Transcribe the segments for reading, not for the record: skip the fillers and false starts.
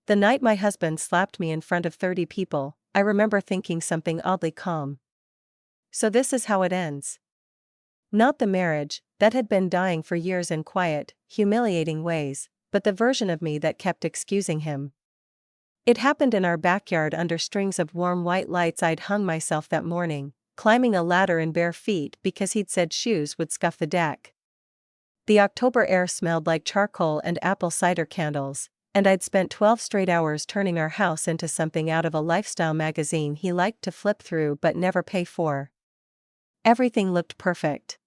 The night my husband slapped me in front of 30 people, I remember thinking something oddly calm. So this is how it ends. Not the marriage, that had been dying for years in quiet, humiliating ways, but the version of me that kept excusing him. It happened in our backyard under strings of warm white lights. I'd hung myself that morning, climbing a ladder in bare feet because he'd said shoes would scuff the deck. The October air smelled like charcoal and apple cider candles, and I'd spent 12 straight hours turning our house into something out of a lifestyle magazine he liked to flip through but never pay for. Everything looked perfect.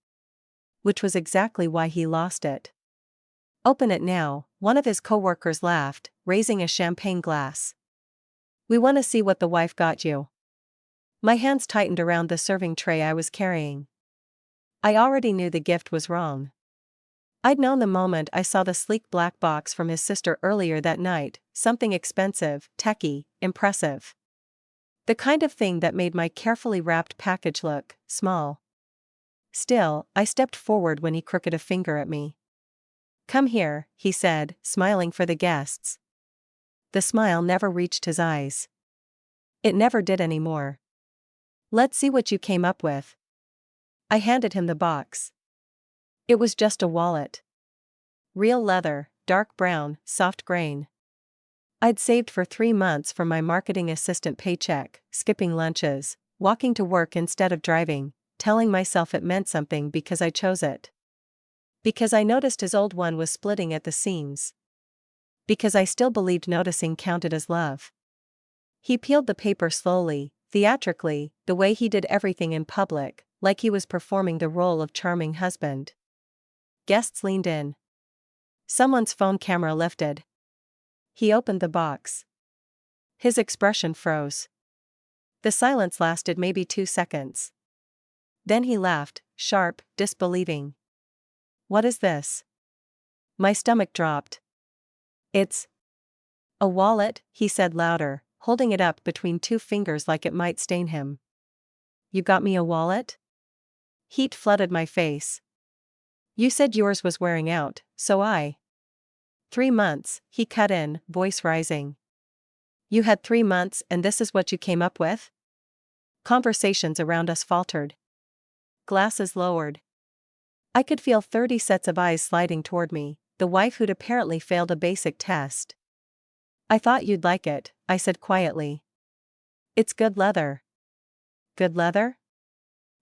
Which was exactly why he lost it. Open it now, one of his co-workers laughed, raising a champagne glass. We want to see what the wife got you. My hands tightened around the serving tray I was carrying. I already knew the gift was wrong. I'd known the moment I saw the sleek black box from his sister earlier that night, something expensive, techy, impressive. The kind of thing that made my carefully wrapped package look small. Still, I stepped forward when he crooked a finger at me. Come here, he said, smiling for the guests. The smile never reached his eyes. It never did anymore. Let's see what you came up with. I handed him the box. It was just a wallet. Real leather, dark brown, soft grain. I'd saved for 3 months from my marketing assistant paycheck, skipping lunches, walking to work instead of driving, telling myself it meant something because I chose it. Because I noticed his old one was splitting at the seams. Because I still believed noticing counted as love. He peeled the paper slowly, theatrically, the way he did everything in public, like he was performing the role of charming husband. Guests leaned in. Someone's phone camera lifted. He opened the box. His expression froze. The silence lasted maybe 2 seconds. Then he laughed, sharp, disbelieving. What is this? My stomach dropped. It's a wallet, he said louder, holding it up between 2 fingers like it might stain him. You got me a wallet? Heat flooded my face. You said yours was wearing out, so I. 3 months, he cut in, voice rising. You had 3 months and this is what you came up with? Conversations around us faltered. Glasses lowered. I could feel 30 sets of eyes sliding toward me, the wife who'd apparently failed a basic test. I thought you'd like it, I said quietly. It's good leather. Good leather?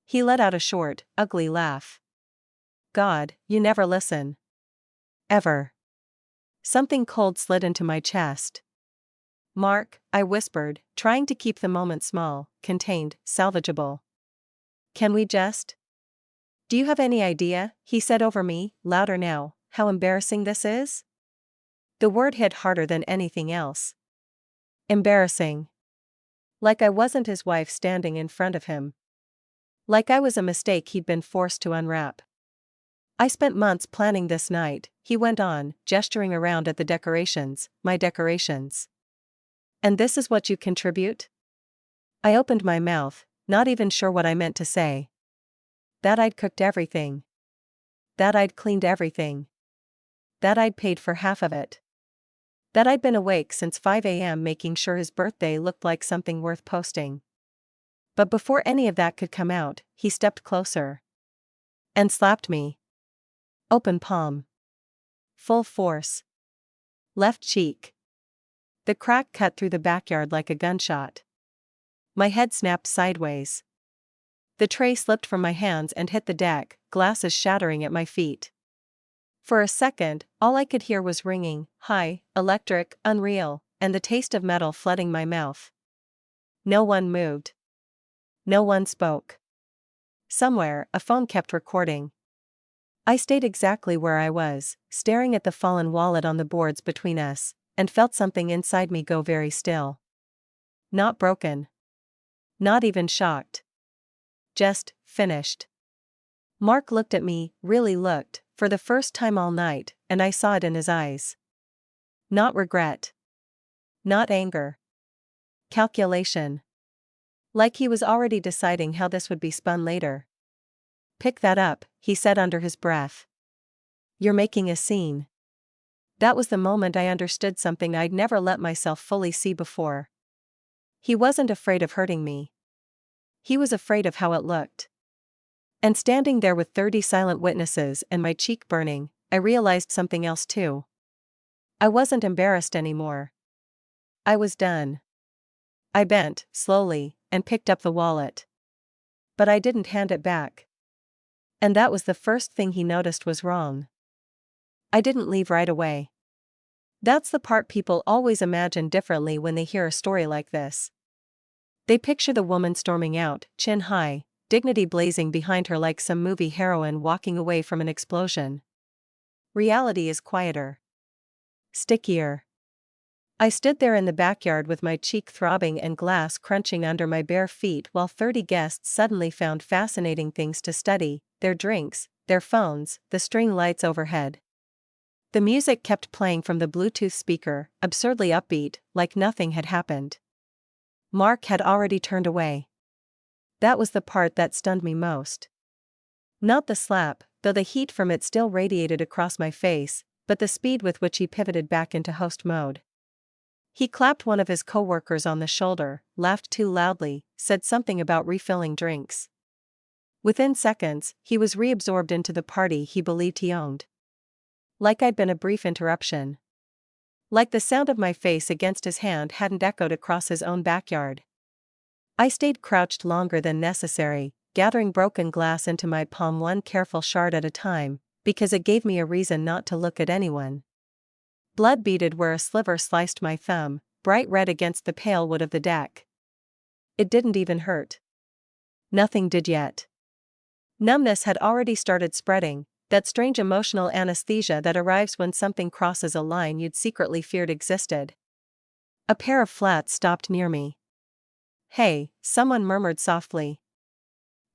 He let out a short, ugly laugh. God, you never listen. Ever. Something cold slid into my chest. Mark, I whispered, trying to keep the moment small, contained, salvageable. Can we just? Do you have any idea, he said over me, louder now, how embarrassing this is? The word hit harder than anything else. Embarrassing. Like I wasn't his wife standing in front of him. Like I was a mistake he'd been forced to unwrap. I spent months planning this night, he went on, gesturing around at the decorations, my decorations. And this is what you contribute? I opened my mouth, not even sure what I meant to say. That I'd cooked everything. That I'd cleaned everything. That I'd paid for half of it. That I'd been awake since 5 a.m. making sure his birthday looked like something worth posting. But before any of that could come out, he stepped closer. And slapped me. Open palm. Full force. Left cheek. The crack cut through the backyard like a gunshot. My head snapped sideways. The tray slipped from my hands and hit the deck, glasses shattering at my feet. For a second, all I could hear was ringing, high, electric, unreal, and the taste of metal flooding my mouth. No one moved. No one spoke. Somewhere, a phone kept recording. I stayed exactly where I was, staring at the fallen wallet on the boards between us, and felt something inside me go very still. Not broken. Not even shocked. Just, finished. Mark looked at me, really looked, for the first time all night, and I saw it in his eyes. Not regret. Not anger. Calculation. Like he was already deciding how this would be spun later. Pick that up, he said under his breath. You're making a scene. That was the moment I understood something I'd never let myself fully see before. He wasn't afraid of hurting me. He was afraid of how it looked. And standing there with 30 silent witnesses and my cheek burning, I realized something else too. I wasn't embarrassed anymore. I was done. I bent, slowly, and picked up the wallet. But I didn't hand it back. And that was the first thing he noticed was wrong. I didn't leave right away. That's the part people always imagine differently when they hear a story like this. They picture the woman storming out, chin high, dignity blazing behind her like some movie heroine walking away from an explosion. Reality is quieter. Stickier. I stood there in the backyard with my cheek throbbing and glass crunching under my bare feet while 30 guests suddenly found fascinating things to study: their drinks, their phones, the string lights overhead. The music kept playing from the Bluetooth speaker, absurdly upbeat, like nothing had happened. Mark had already turned away. That was the part that stunned me most. Not the slap, though the heat from it still radiated across my face, but the speed with which he pivoted back into host mode. He clapped one of his coworkers on the shoulder, laughed too loudly, said something about refilling drinks. Within seconds, he was reabsorbed into the party he believed he owned. Like I'd been a brief interruption. Like the sound of my face against his hand hadn't echoed across his own backyard. I stayed crouched longer than necessary, gathering broken glass into my palm one careful shard at a time, because it gave me a reason not to look at anyone. Blood beaded where a sliver sliced my thumb, bright red against the pale wood of the deck. It didn't even hurt. Nothing did yet. Numbness had already started spreading, that strange emotional anesthesia that arrives when something crosses a line you'd secretly feared existed. A pair of flats stopped near me. "Hey," someone murmured softly.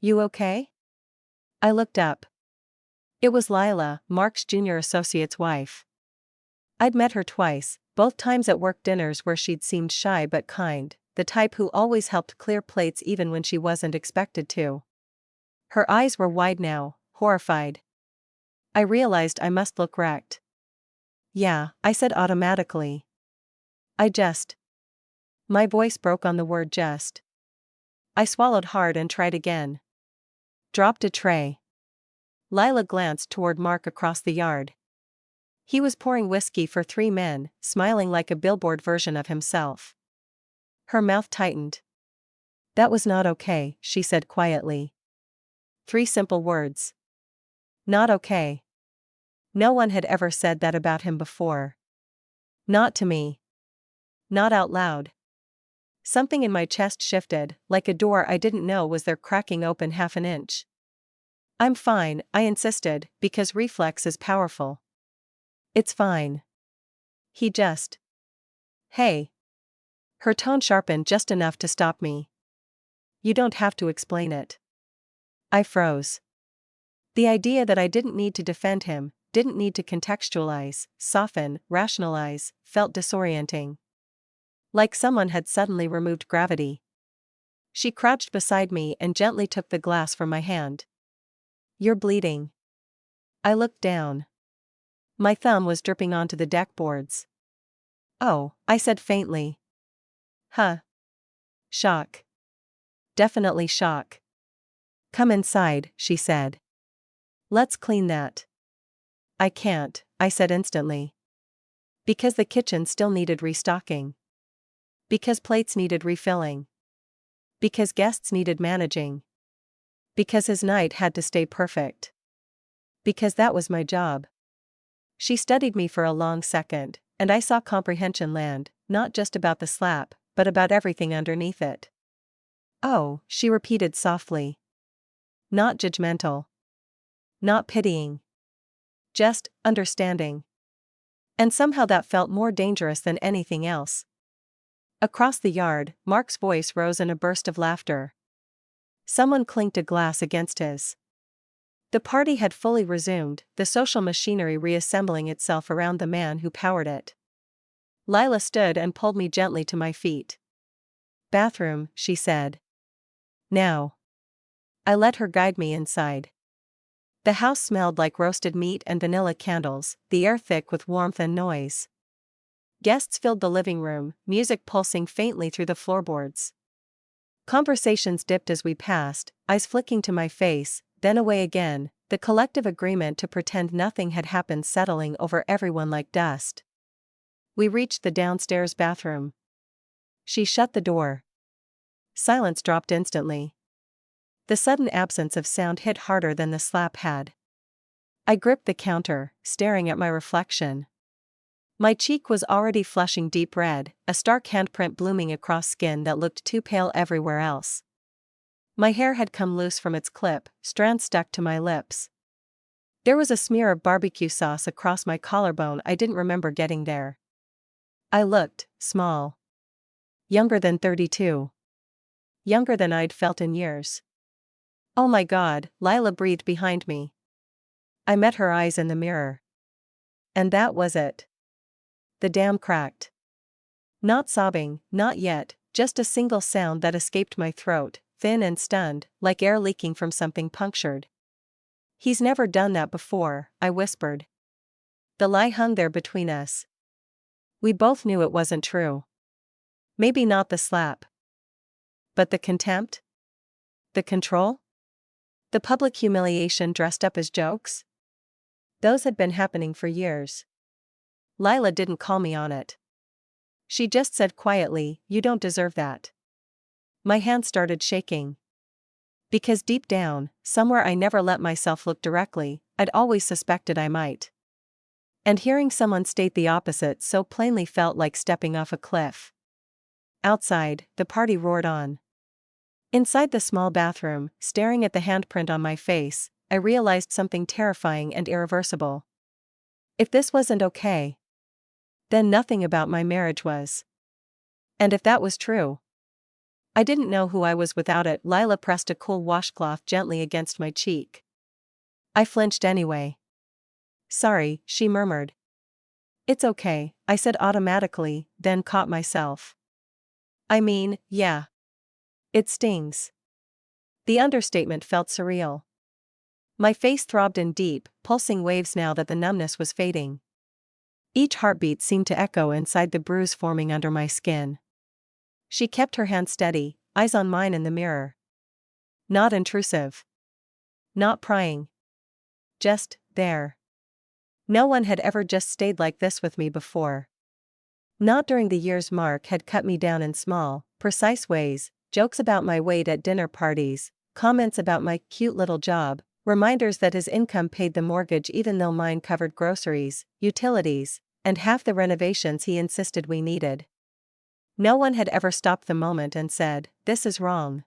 "You okay?" I looked up. It was Lila, Mark's junior associate's wife. I'd met her twice, both times at work dinners where she'd seemed shy but kind, the type who always helped clear plates even when she wasn't expected to. Her eyes were wide now, horrified. I realized I must look wrecked. "Yeah," I said automatically. My voice broke on the word just. I swallowed hard and tried again. "Dropped a tray." Lila glanced toward Mark across the yard. He was pouring whiskey for 3 men, smiling like a billboard version of himself. Her mouth tightened. "That was not okay," she said quietly. 3 simple words. Not okay. No one had ever said that about him before. Not to me. Not out loud. Something in my chest shifted, like a door I didn't know was there cracking open half an inch. "I'm fine," I insisted, because reflex is powerful. "It's fine." He just. "Hey." Her tone sharpened just enough to stop me. "You don't have to explain it." I froze. The idea that I didn't need to defend him, didn't need to contextualize, soften, rationalize, felt disorienting. Like someone had suddenly removed gravity. She crouched beside me and gently took the glass from my hand. "You're bleeding." I looked down. My thumb was dripping onto the deck boards. "Oh," I said faintly. "Huh." Shock. Definitely shock. "Come inside," she said. "Let's clean that." "I can't," I said instantly. Because the kitchen still needed restocking. Because plates needed refilling. Because guests needed managing. Because his night had to stay perfect. Because that was my job. She studied me for a long second, and I saw comprehension land, not just about the slap, but about everything underneath it. "Oh," she repeated softly. Not judgmental. Not pitying. Just understanding. And somehow that felt more dangerous than anything else. Across the yard, Mark's voice rose in a burst of laughter. Someone clinked a glass against his. The party had fully resumed, the social machinery reassembling itself around the man who powered it. Lila stood and pulled me gently to my feet. "Bathroom," she said. "Now." I let her guide me inside. The house smelled like roasted meat and vanilla candles, the air thick with warmth and noise. Guests filled the living room, music pulsing faintly through the floorboards. Conversations dipped as we passed, eyes flicking to my face, then away again, the collective agreement to pretend nothing had happened settling over everyone like dust. We reached the downstairs bathroom. She shut the door. Silence dropped instantly. The sudden absence of sound hit harder than the slap had. I gripped the counter, staring at my reflection. My cheek was already flushing deep red, a stark handprint blooming across skin that looked too pale everywhere else. My hair had come loose from its clip, strands stuck to my lips. There was a smear of barbecue sauce across my collarbone I didn't remember getting there. I looked small. Younger than 32. Younger than I'd felt in years. Oh my God, Lila breathed behind me. I met her eyes in the mirror. And that was it. The dam cracked. Not sobbing, not yet, just a single sound that escaped my throat, thin and stunned, like air leaking from something punctured. He's never done that before, I whispered. The lie hung there between us. We both knew it wasn't true. Maybe not the slap. But the contempt? The control? The public humiliation dressed up as jokes? Those had been happening for years. Lila didn't call me on it. She just said quietly, "You don't deserve that." My hand started shaking. Because deep down, somewhere I never let myself look directly, I'd always suspected I might. And hearing someone state the opposite so plainly felt like stepping off a cliff. Outside, the party roared on. Inside the small bathroom, staring at the handprint on my face, I realized something terrifying and irreversible. If this wasn't okay, then nothing about my marriage was. And if that was true, I didn't know who I was without it. Lila pressed a cool washcloth gently against my cheek. I flinched anyway. Sorry, she murmured. It's okay, I said automatically, then caught myself. I mean, yeah. It stings. The understatement felt surreal. My face throbbed in deep, pulsing waves now that the numbness was fading. Each heartbeat seemed to echo inside the bruise forming under my skin. She kept her hand steady, eyes on mine in the mirror. Not intrusive. Not prying. Just there. No one had ever just stayed like this with me before. Not during the years Mark had cut me down in small, precise ways, jokes about my weight at dinner parties, comments about my cute little job, reminders that his income paid the mortgage even though mine covered groceries, utilities, and half the renovations he insisted we needed. No one had ever stopped the moment and said, "This is wrong."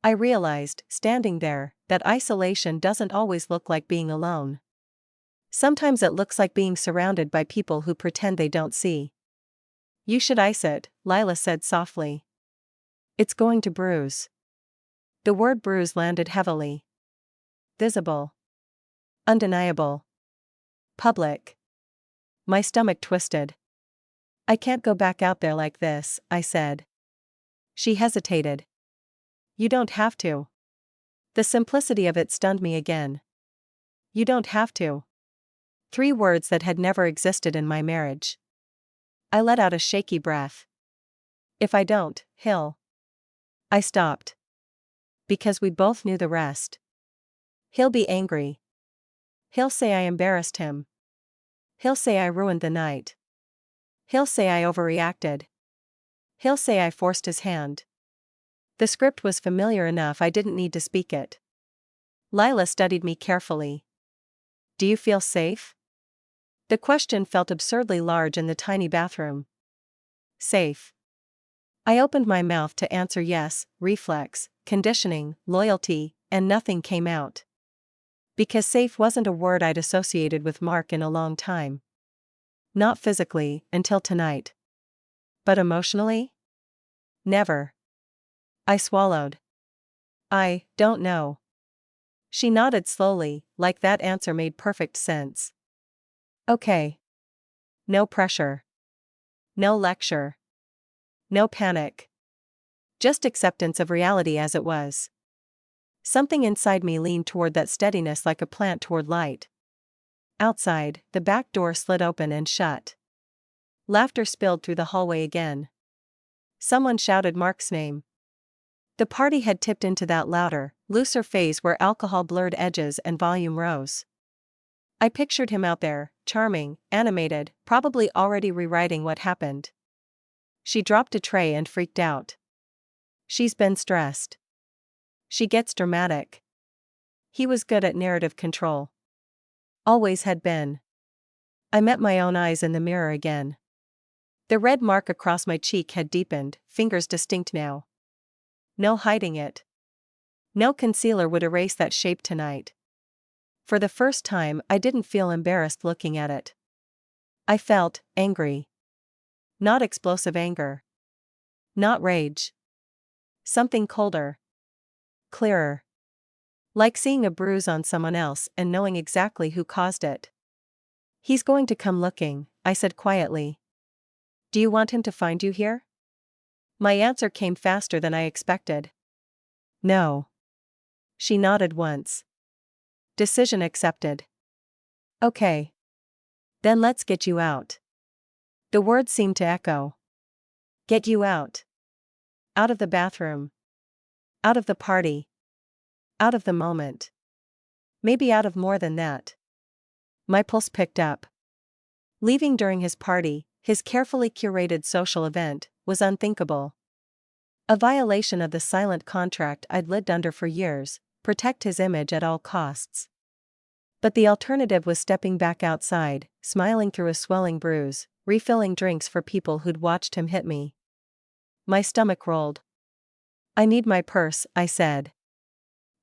I realized, standing there, that isolation doesn't always look like being alone. Sometimes it looks like being surrounded by people who pretend they don't see. You should ice it, Lila said softly. It's going to bruise. The word bruise landed heavily. Visible. Undeniable. Public. My stomach twisted. I can't go back out there like this, I said. She hesitated. You don't have to. The simplicity of it stunned me again. You don't have to. 3 words that had never existed in my marriage. I let out a shaky breath. If I don't, he'll. I stopped. Because we both knew the rest. He'll be angry. He'll say I embarrassed him. He'll say I ruined the night. He'll say I overreacted. He'll say I forced his hand. The script was familiar enough I didn't need to speak it. Lila studied me carefully. Do you feel safe? The question felt absurdly large in the tiny bathroom. Safe. I opened my mouth to answer yes, reflex, conditioning, loyalty, and nothing came out. Because safe wasn't a word I'd associated with Mark in a long time. Not physically, until tonight. But emotionally? Never. I swallowed. I don't know. She nodded slowly, like that answer made perfect sense. Okay. No pressure. No lecture. No panic. Just acceptance of reality as it was. Something inside me leaned toward that steadiness like a plant toward light. Outside, the back door slid open and shut. Laughter spilled through the hallway again. Someone shouted Mark's name. The party had tipped into that louder, looser phase where alcohol blurred edges and volume rose. I pictured him out there, charming, animated, probably already rewriting what happened. She dropped a tray and freaked out. She's been stressed. She gets dramatic. He was good at narrative control. Always had been. I met my own eyes in the mirror again. The red mark across my cheek had deepened, fingers distinct now. No hiding it. No concealer would erase that shape tonight. For the first time, I didn't feel embarrassed looking at it. I felt angry. Not explosive anger. Not rage. Something colder. Clearer. Like seeing a bruise on someone else and knowing exactly who caused it. He's going to come looking, I said quietly. Do you want him to find you here? My answer came faster than I expected. No. She nodded once. Decision accepted. Okay. Then let's get you out. The words seemed to echo. Get you out. Out of the bathroom. Out of the party. Out of the moment. Maybe out of more than that. My pulse picked up. Leaving during his party, his carefully curated social event, was unthinkable. A violation of the silent contract I'd lived under for years, protect his image at all costs. But the alternative was stepping back outside, smiling through a swelling bruise, refilling drinks for people who'd watched him hit me. My stomach rolled. I need my purse, I said.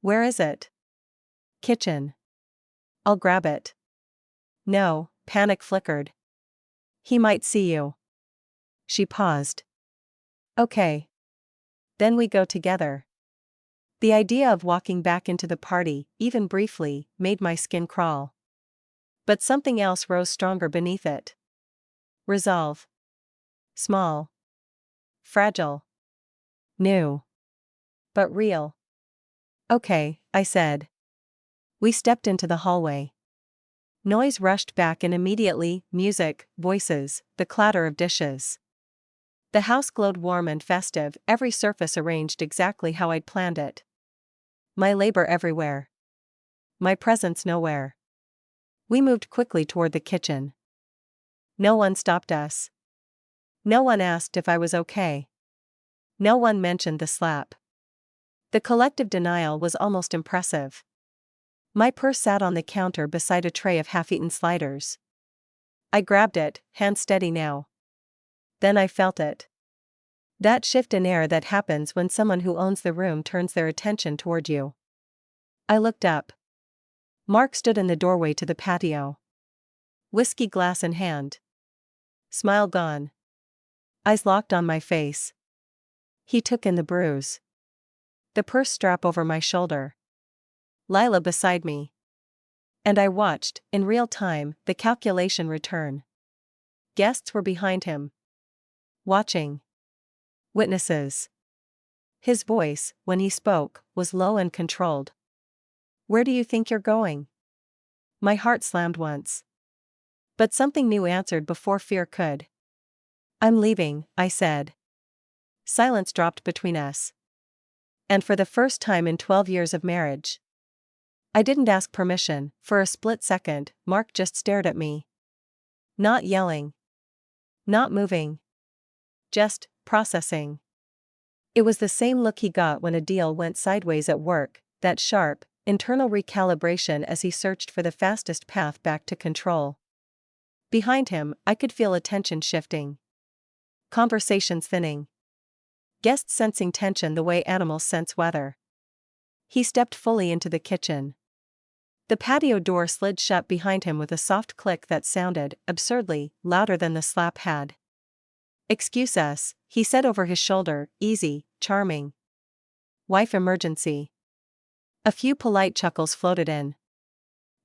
Where is it? Kitchen. I'll grab it. No, panic flickered. He might see you. She paused. Okay. Then we go together. The idea of walking back into the party, even briefly, made my skin crawl. But something else rose stronger beneath it. Resolve. Small. Fragile. New. But real. Okay, I said. We stepped into the hallway. Noise rushed back and immediately, music, voices, the clatter of dishes. The house glowed warm and festive, every surface arranged exactly how I'd planned it. My labor everywhere. My presence nowhere. We moved quickly toward the kitchen. No one stopped us. No one asked if I was okay. No one mentioned the slap. The collective denial was almost impressive. My purse sat on the counter beside a tray of half-eaten sliders. I grabbed it, hand steady now. Then I felt it. That shift in air that happens when someone who owns the room turns their attention toward you. I looked up. Mark stood in the doorway to the patio. Whiskey glass in hand. Smile gone. Eyes locked on my face. He took in the bruise. The purse strap over my shoulder. Lila beside me. And I watched, in real time, the calculation return. Guests were behind him. Watching. Witnesses. His voice, when he spoke, was low and controlled. Where do you think you're going? My heart slammed once. But something new answered before fear could. I'm leaving, I said. Silence dropped between us. And for the first time in 12 years of marriage. I didn't ask permission. For a split second, Mark just stared at me. Not yelling. Not moving. Just processing. It was the same look he got when a deal went sideways at work, that sharp, internal recalibration as he searched for the fastest path back to control. Behind him, I could feel attention shifting. Conversations thinning. Guests sensing tension the way animals sense weather. He stepped fully into the kitchen. The patio door slid shut behind him with a soft click that sounded, absurdly, louder than the slap had. Excuse us, he said over his shoulder, easy, charming. Wife emergency. A few polite chuckles floated in.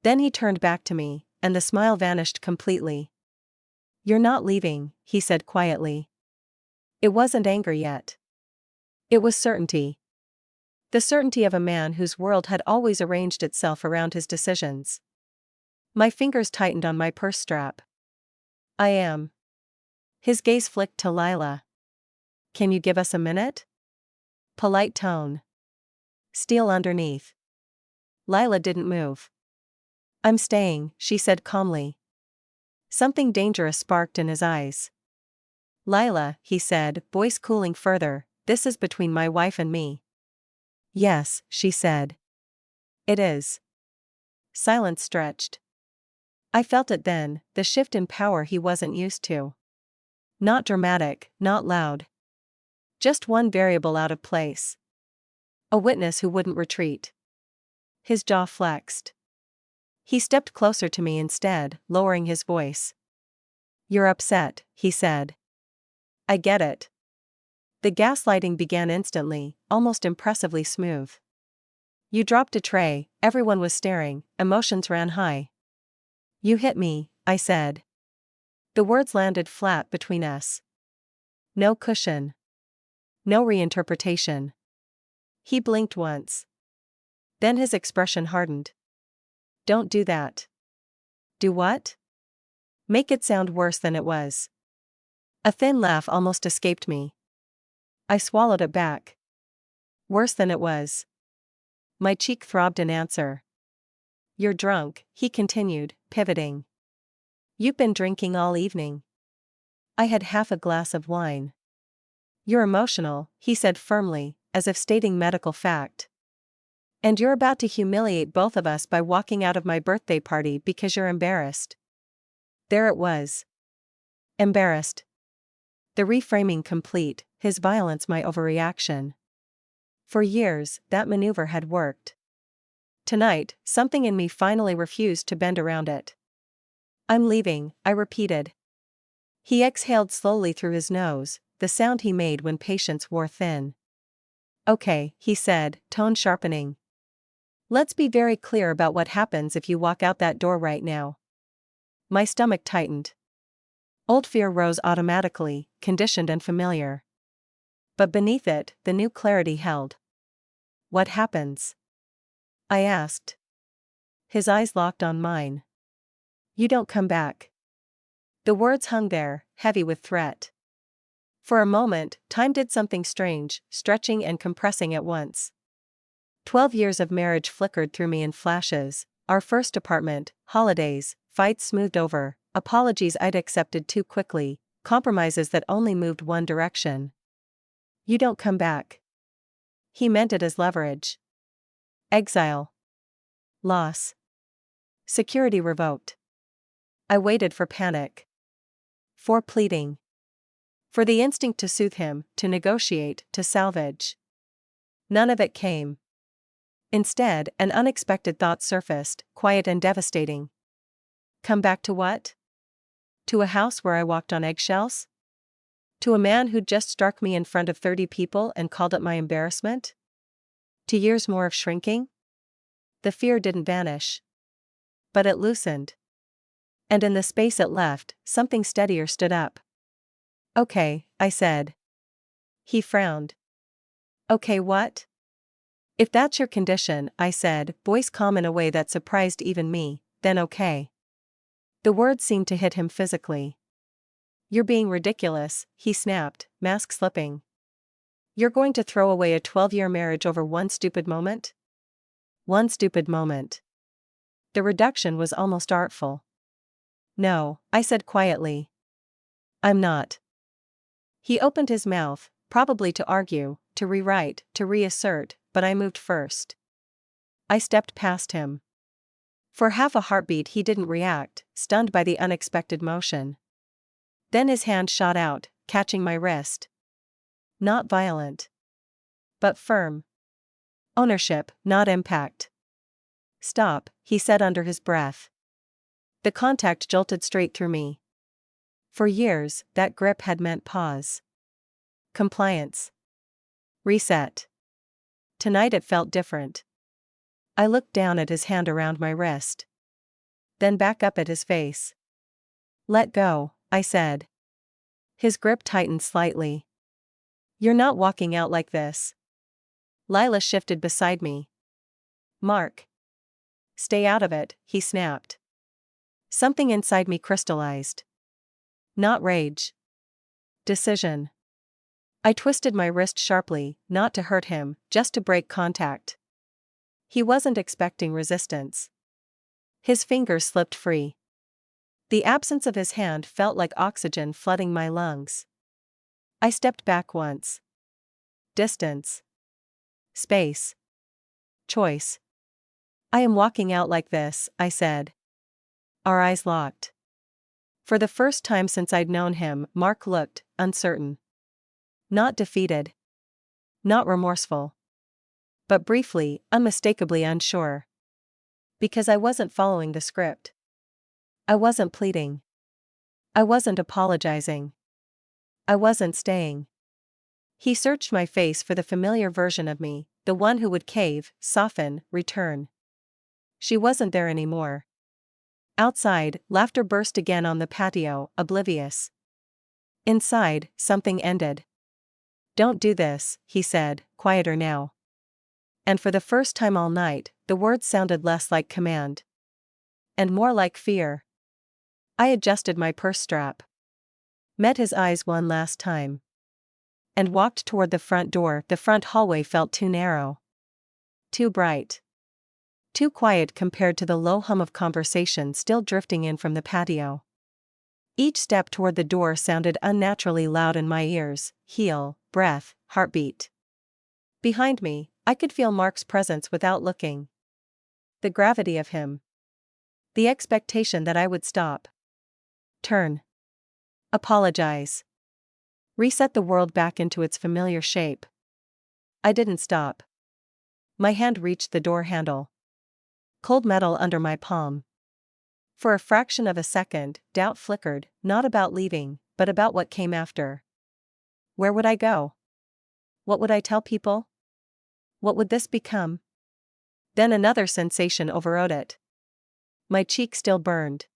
Then he turned back to me, and the smile vanished completely. You're not leaving, he said quietly. It wasn't anger yet. It was certainty. The certainty of a man whose world had always arranged itself around his decisions. My fingers tightened on my purse strap. I am. His gaze flicked to Lila. Can you give us a minute? Polite tone. Steel underneath. Lila didn't move. I'm staying, she said calmly. Something dangerous sparked in his eyes. Lila, he said, voice cooling further, this is between my wife and me. Yes, she said. It is. Silence stretched. I felt it then, the shift in power he wasn't used to. Not dramatic, not loud. Just one variable out of place. A witness who wouldn't retreat. His jaw flexed. He stepped closer to me instead, lowering his voice. You're upset, he said. I get it. The gaslighting began instantly, almost impressively smooth. You dropped a tray, everyone was staring, emotions ran high. You hit me, I said. The words landed flat between us. No cushion. No reinterpretation. He blinked once. Then his expression hardened. Don't do that. Do what? Make it sound worse than it was. A thin laugh almost escaped me. I swallowed it back. Worse than it was. My cheek throbbed in answer. You're drunk, he continued, pivoting. You've been drinking all evening. I had half a glass of wine. You're emotional, he said firmly, as if stating medical fact. And you're about to humiliate both of us by walking out of my birthday party because you're embarrassed. There it was. Embarrassed. The reframing complete, his violence my overreaction. For years, that maneuver had worked. Tonight, something in me finally refused to bend around it. I'm leaving, I repeated. He exhaled slowly through his nose, the sound he made when patience wore thin. Okay, he said, tone sharpening. Let's be very clear about what happens if you walk out that door right now. My stomach tightened. Old fear rose automatically, conditioned and familiar. But beneath it, the new clarity held. What happens? I asked. His eyes locked on mine. You don't come back. The words hung there, heavy with threat. For a moment, time did something strange, stretching and compressing at once. 12 years of marriage flickered through me in flashes, our first apartment, holidays, fights smoothed over, apologies I'd accepted too quickly, compromises that only moved one direction. You don't come back. He meant it as leverage. Exile. Loss. Security revoked. I waited for panic. For pleading. For the instinct to soothe him, to negotiate, to salvage. None of it came. Instead, an unexpected thought surfaced, quiet and devastating. Come back to what? To a house where I walked on eggshells? To a man who'd just struck me in front of 30 people and called it my embarrassment? To years more of shrinking? The fear didn't vanish. But it loosened. And in the space it left, something steadier stood up. Okay, I said. He frowned. Okay, what? If that's your condition, I said, voice calm in a way that surprised even me, then okay. The words seemed to hit him physically. You're being ridiculous, he snapped, mask slipping. You're going to throw away a 12-year marriage over one stupid moment? One stupid moment. The reduction was almost artful. No, I said quietly. I'm not. He opened his mouth, probably to argue, to rewrite, to reassert, but I moved first. I stepped past him. For half a heartbeat he didn't react, stunned by the unexpected motion. Then his hand shot out, catching my wrist. Not violent. But firm. Ownership, not impact. Stop, he said under his breath. The contact jolted straight through me. For years, that grip had meant pause. Compliance. Reset. Tonight it felt different. I looked down at his hand around my wrist. Then back up at his face. Let go, I said. His grip tightened slightly. You're not walking out like this. Lila shifted beside me. Mark. Stay out of it, he snapped. Something inside me crystallized. Not rage. Decision. I twisted my wrist sharply, not to hurt him, just to break contact. He wasn't expecting resistance. His fingers slipped free. The absence of his hand felt like oxygen flooding my lungs. I stepped back once. Distance. Space. Choice. I am walking out like this, I said. Our eyes locked. For the first time since I'd known him, Mark looked uncertain. Not defeated. Not remorseful. But briefly, unmistakably unsure. Because I wasn't following the script. I wasn't pleading. I wasn't apologizing. I wasn't staying. He searched my face for the familiar version of me, the one who would cave, soften, return. She wasn't there anymore. Outside, laughter burst again on the patio, oblivious. Inside, something ended. Don't do this, he said, quieter now. And for the first time all night, the words sounded less like command. And more like fear. I adjusted my purse strap. Met his eyes one last time. And walked toward the front door. The front hallway felt too narrow. Too bright. Too quiet compared to the low hum of conversation still drifting in from the patio. Each step toward the door sounded unnaturally loud in my ears, heel, breath, heartbeat. Behind me, I could feel Mark's presence without looking. The gravity of him. The expectation that I would stop. Turn. Apologize. Reset the world back into its familiar shape. I didn't stop. My hand reached the door handle. Cold metal under my palm. For a fraction of a second, doubt flickered, not about leaving, but about what came after. Where would I go? What would I tell people? What would this become? Then another sensation overrode it. My cheek still burned.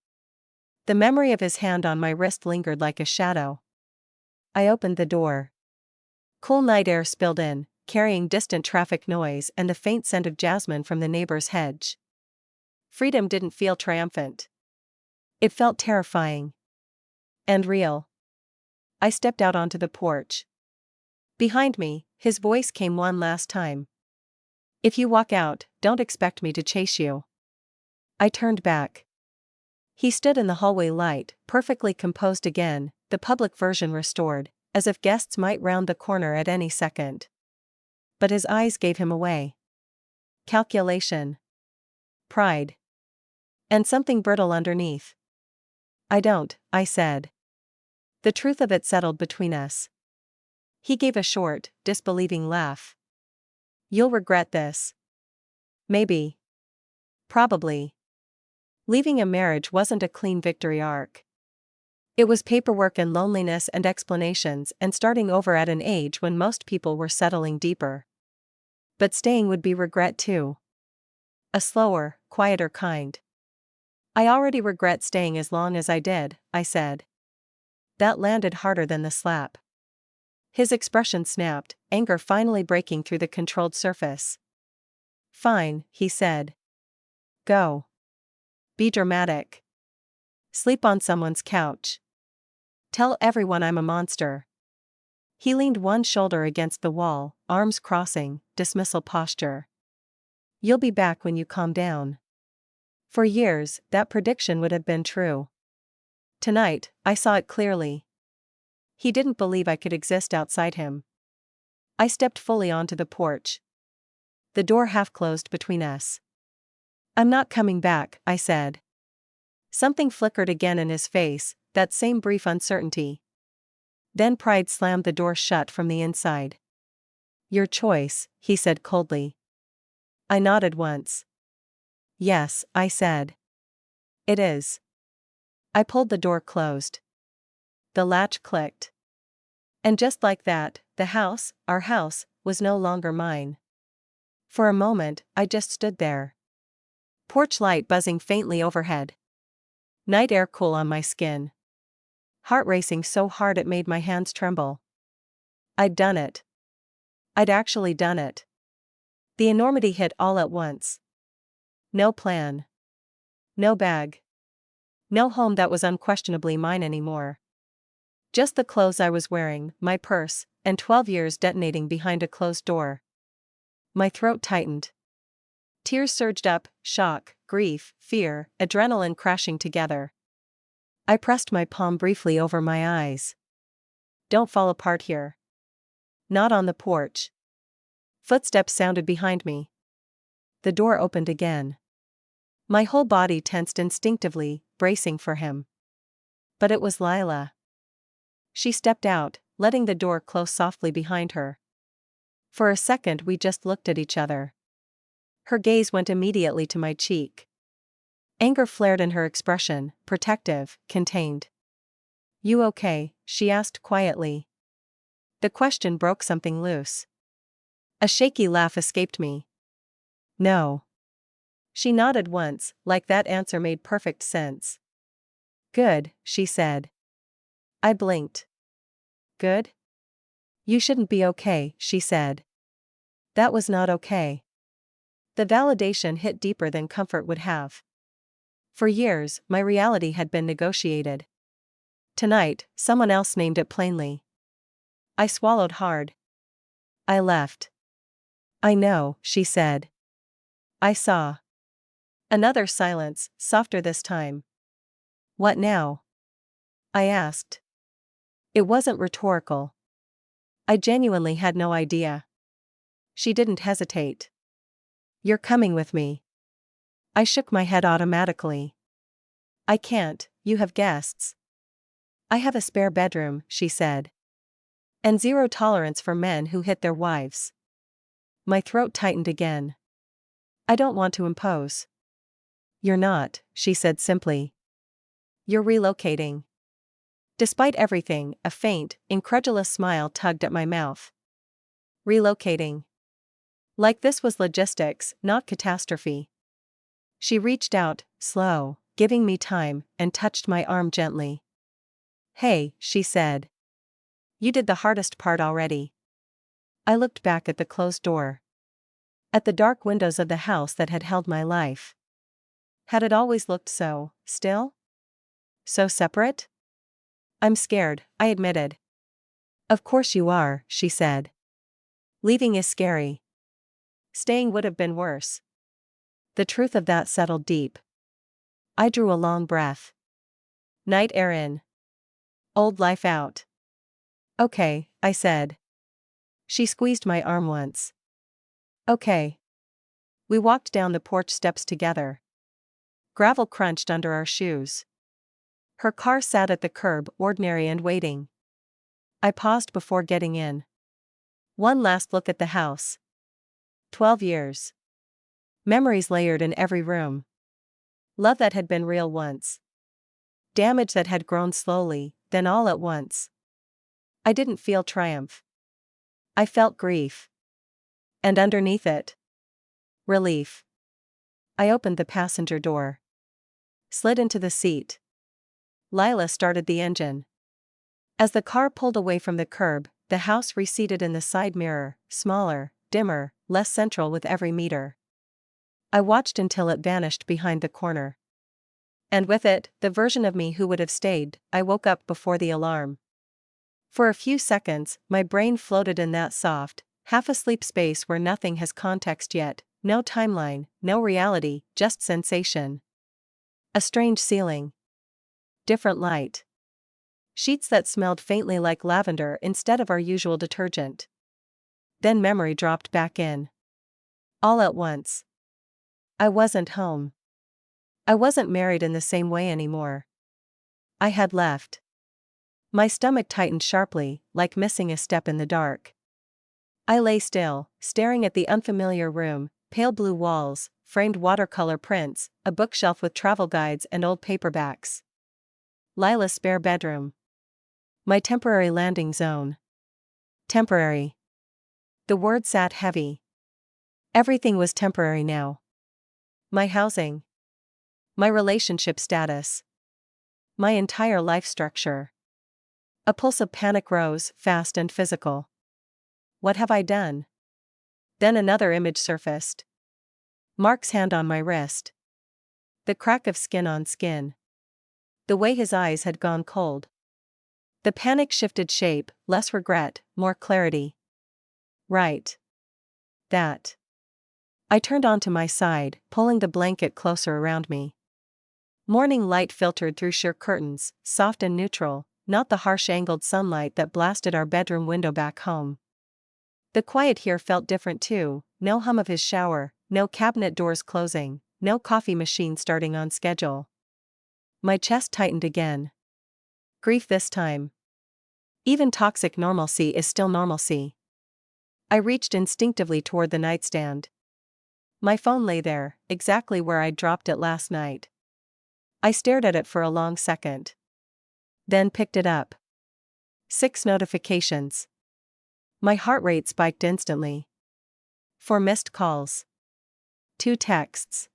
The memory of his hand on my wrist lingered like a shadow. I opened the door. Cool night air spilled in, carrying distant traffic noise and the faint scent of jasmine from the neighbor's hedge. Freedom didn't feel triumphant. It felt terrifying. And real. I stepped out onto the porch. Behind me, his voice came one last time. If you walk out, don't expect me to chase you. I turned back. He stood in the hallway light, perfectly composed again, the public version restored, as if guests might round the corner at any second. But his eyes gave him away. Calculation. Pride. And something brittle underneath. I don't, I said. The truth of it settled between us. He gave a short, disbelieving laugh. You'll regret this. Maybe. Probably. Leaving a marriage wasn't a clean victory arc. It was paperwork and loneliness and explanations and starting over at an age when most people were settling deeper. But staying would be regret too. A slower, quieter kind. I already regret staying as long as I did, I said. That landed harder than the slap. His expression snapped, anger finally breaking through the controlled surface. Fine, he said. Go. Be dramatic. Sleep on someone's couch. Tell everyone I'm a monster. He leaned one shoulder against the wall, arms crossing, dismissal posture. You'll be back when you calm down. For years, that prediction would have been true. Tonight, I saw it clearly. He didn't believe I could exist outside him. I stepped fully onto the porch. The door half closed between us. I'm not coming back, I said. Something flickered again in his face, that same brief uncertainty. Then pride slammed the door shut from the inside. Your choice, he said coldly. I nodded once. Yes, I said. It is. I pulled the door closed. The latch clicked. And just like that, the house, our house, was no longer mine. For a moment, I just stood there. Porch light buzzing faintly overhead. Night air cool on my skin. Heart racing so hard it made my hands tremble. I'd done it. I'd actually done it. The enormity hit all at once. No plan. No bag. No home that was unquestionably mine anymore. Just the clothes I was wearing, my purse, and 12 years detonating behind a closed door. My throat tightened. Tears surged up, shock, grief, fear, adrenaline crashing together. I pressed my palm briefly over my eyes. Don't fall apart here. Not on the porch. Footsteps sounded behind me. The door opened again. My whole body tensed instinctively, bracing for him. But it was Lila. She stepped out, letting the door close softly behind her. For a second we just looked at each other. Her gaze went immediately to my cheek. Anger flared in her expression, protective, contained. You okay? She asked quietly. The question broke something loose. A shaky laugh escaped me. No. She nodded once, like that answer made perfect sense. Good, she said. I blinked. Good? You shouldn't be okay, she said. That was not okay. The validation hit deeper than comfort would have. For years, my reality had been negotiated. Tonight, someone else named it plainly. I swallowed hard. I left. I know, she said. I saw. Another silence, softer this time. What now? I asked. It wasn't rhetorical. I genuinely had no idea. She didn't hesitate. You're coming with me. I shook my head automatically. I can't, you have guests. I have a spare bedroom, she said. And zero tolerance for men who hit their wives. My throat tightened again. I don't want to impose. You're not, she said simply. You're relocating. Despite everything, a faint, incredulous smile tugged at my mouth. Relocating. Like this was logistics, not catastrophe. She reached out, slow, giving me time, and touched my arm gently. Hey, she said. You did the hardest part already. I looked back at the closed door. At the dark windows of the house that had held my life. Had it always looked so, still? So separate? I'm scared, I admitted. Of course you are, she said. Leaving is scary. Staying would have been worse. The truth of that settled deep. I drew a long breath. Night air in. Old life out. Okay, I said. She squeezed my arm once. Okay. We walked down the porch steps together. Gravel crunched under our shoes. Her car sat at the curb, ordinary and waiting. I paused before getting in. One last look at the house. 12 years. Memories layered in every room. Love that had been real once. Damage that had grown slowly, then all at once. I didn't feel triumph. I felt grief. And underneath it, relief. I opened the passenger door. Slid into the seat. Lila started the engine. As the car pulled away from the curb, the house receded in the side mirror, smaller, dimmer, less central with every meter. I watched until it vanished behind the corner. And with it, the version of me who would have stayed. I woke up before the alarm. For a few seconds, my brain floated in that soft, half-asleep space where nothing has context yet, no timeline, no reality, just sensation. A strange ceiling. Different light. Sheets that smelled faintly like lavender instead of our usual detergent. Then memory dropped back in. All at once. I wasn't home. I wasn't married in the same way anymore. I had left. My stomach tightened sharply, like missing a step in the dark. I lay still, staring at the unfamiliar room, pale blue walls, framed watercolor prints, a bookshelf with travel guides and old paperbacks. Lila's spare bedroom. My temporary landing zone. Temporary. The word sat heavy. Everything was temporary now. My housing. My relationship status. My entire life structure. A pulse of panic rose, fast and physical. What have I done? Then another image surfaced. Mark's hand on my wrist. The crack of skin on skin. The way his eyes had gone cold. The panic shifted shape, less regret, more clarity. Right. That. I turned onto my side, pulling the blanket closer around me. Morning light filtered through sheer curtains, soft and neutral, not the harsh angled sunlight that blasted our bedroom window back home. The quiet here felt different too, no hum of his shower, no cabinet doors closing, no coffee machine starting on schedule. My chest tightened again. Grief this time. Even toxic normalcy is still normalcy. I reached instinctively toward the nightstand. My phone lay there, exactly where I'd dropped it last night. I stared at it for a long second. Then picked it up. 6 notifications. My heart rate spiked instantly. 4 missed calls. 2 texts.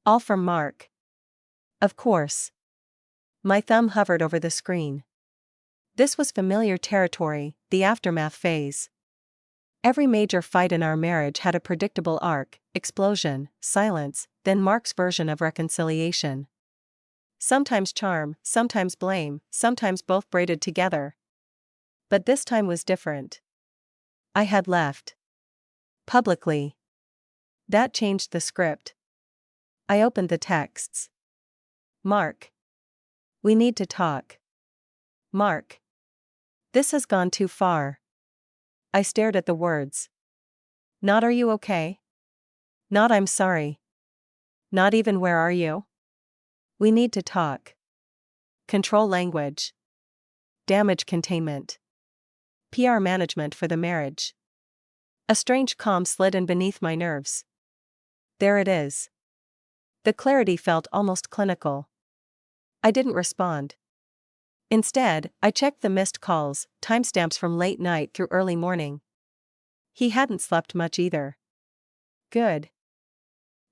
All from Mark. Of course. My thumb hovered over the screen. This was familiar territory, the aftermath phase. Every major fight in our marriage had a predictable arc: explosion, silence, then Mark's version of reconciliation. Sometimes charm, sometimes blame, sometimes both braided together. But this time was different. I had left. Publicly. That changed the script. I opened the texts. Mark. We need to talk. Mark. This has gone too far. I stared at the words. Not are you okay? Not I'm sorry. Not even where are you? We need to talk. Control language. Damage containment. PR management for the marriage. A strange calm slid in beneath my nerves. There it is. The clarity felt almost clinical. I didn't respond. Instead, I checked the missed calls, timestamps from late night through early morning. He hadn't slept much either. Good.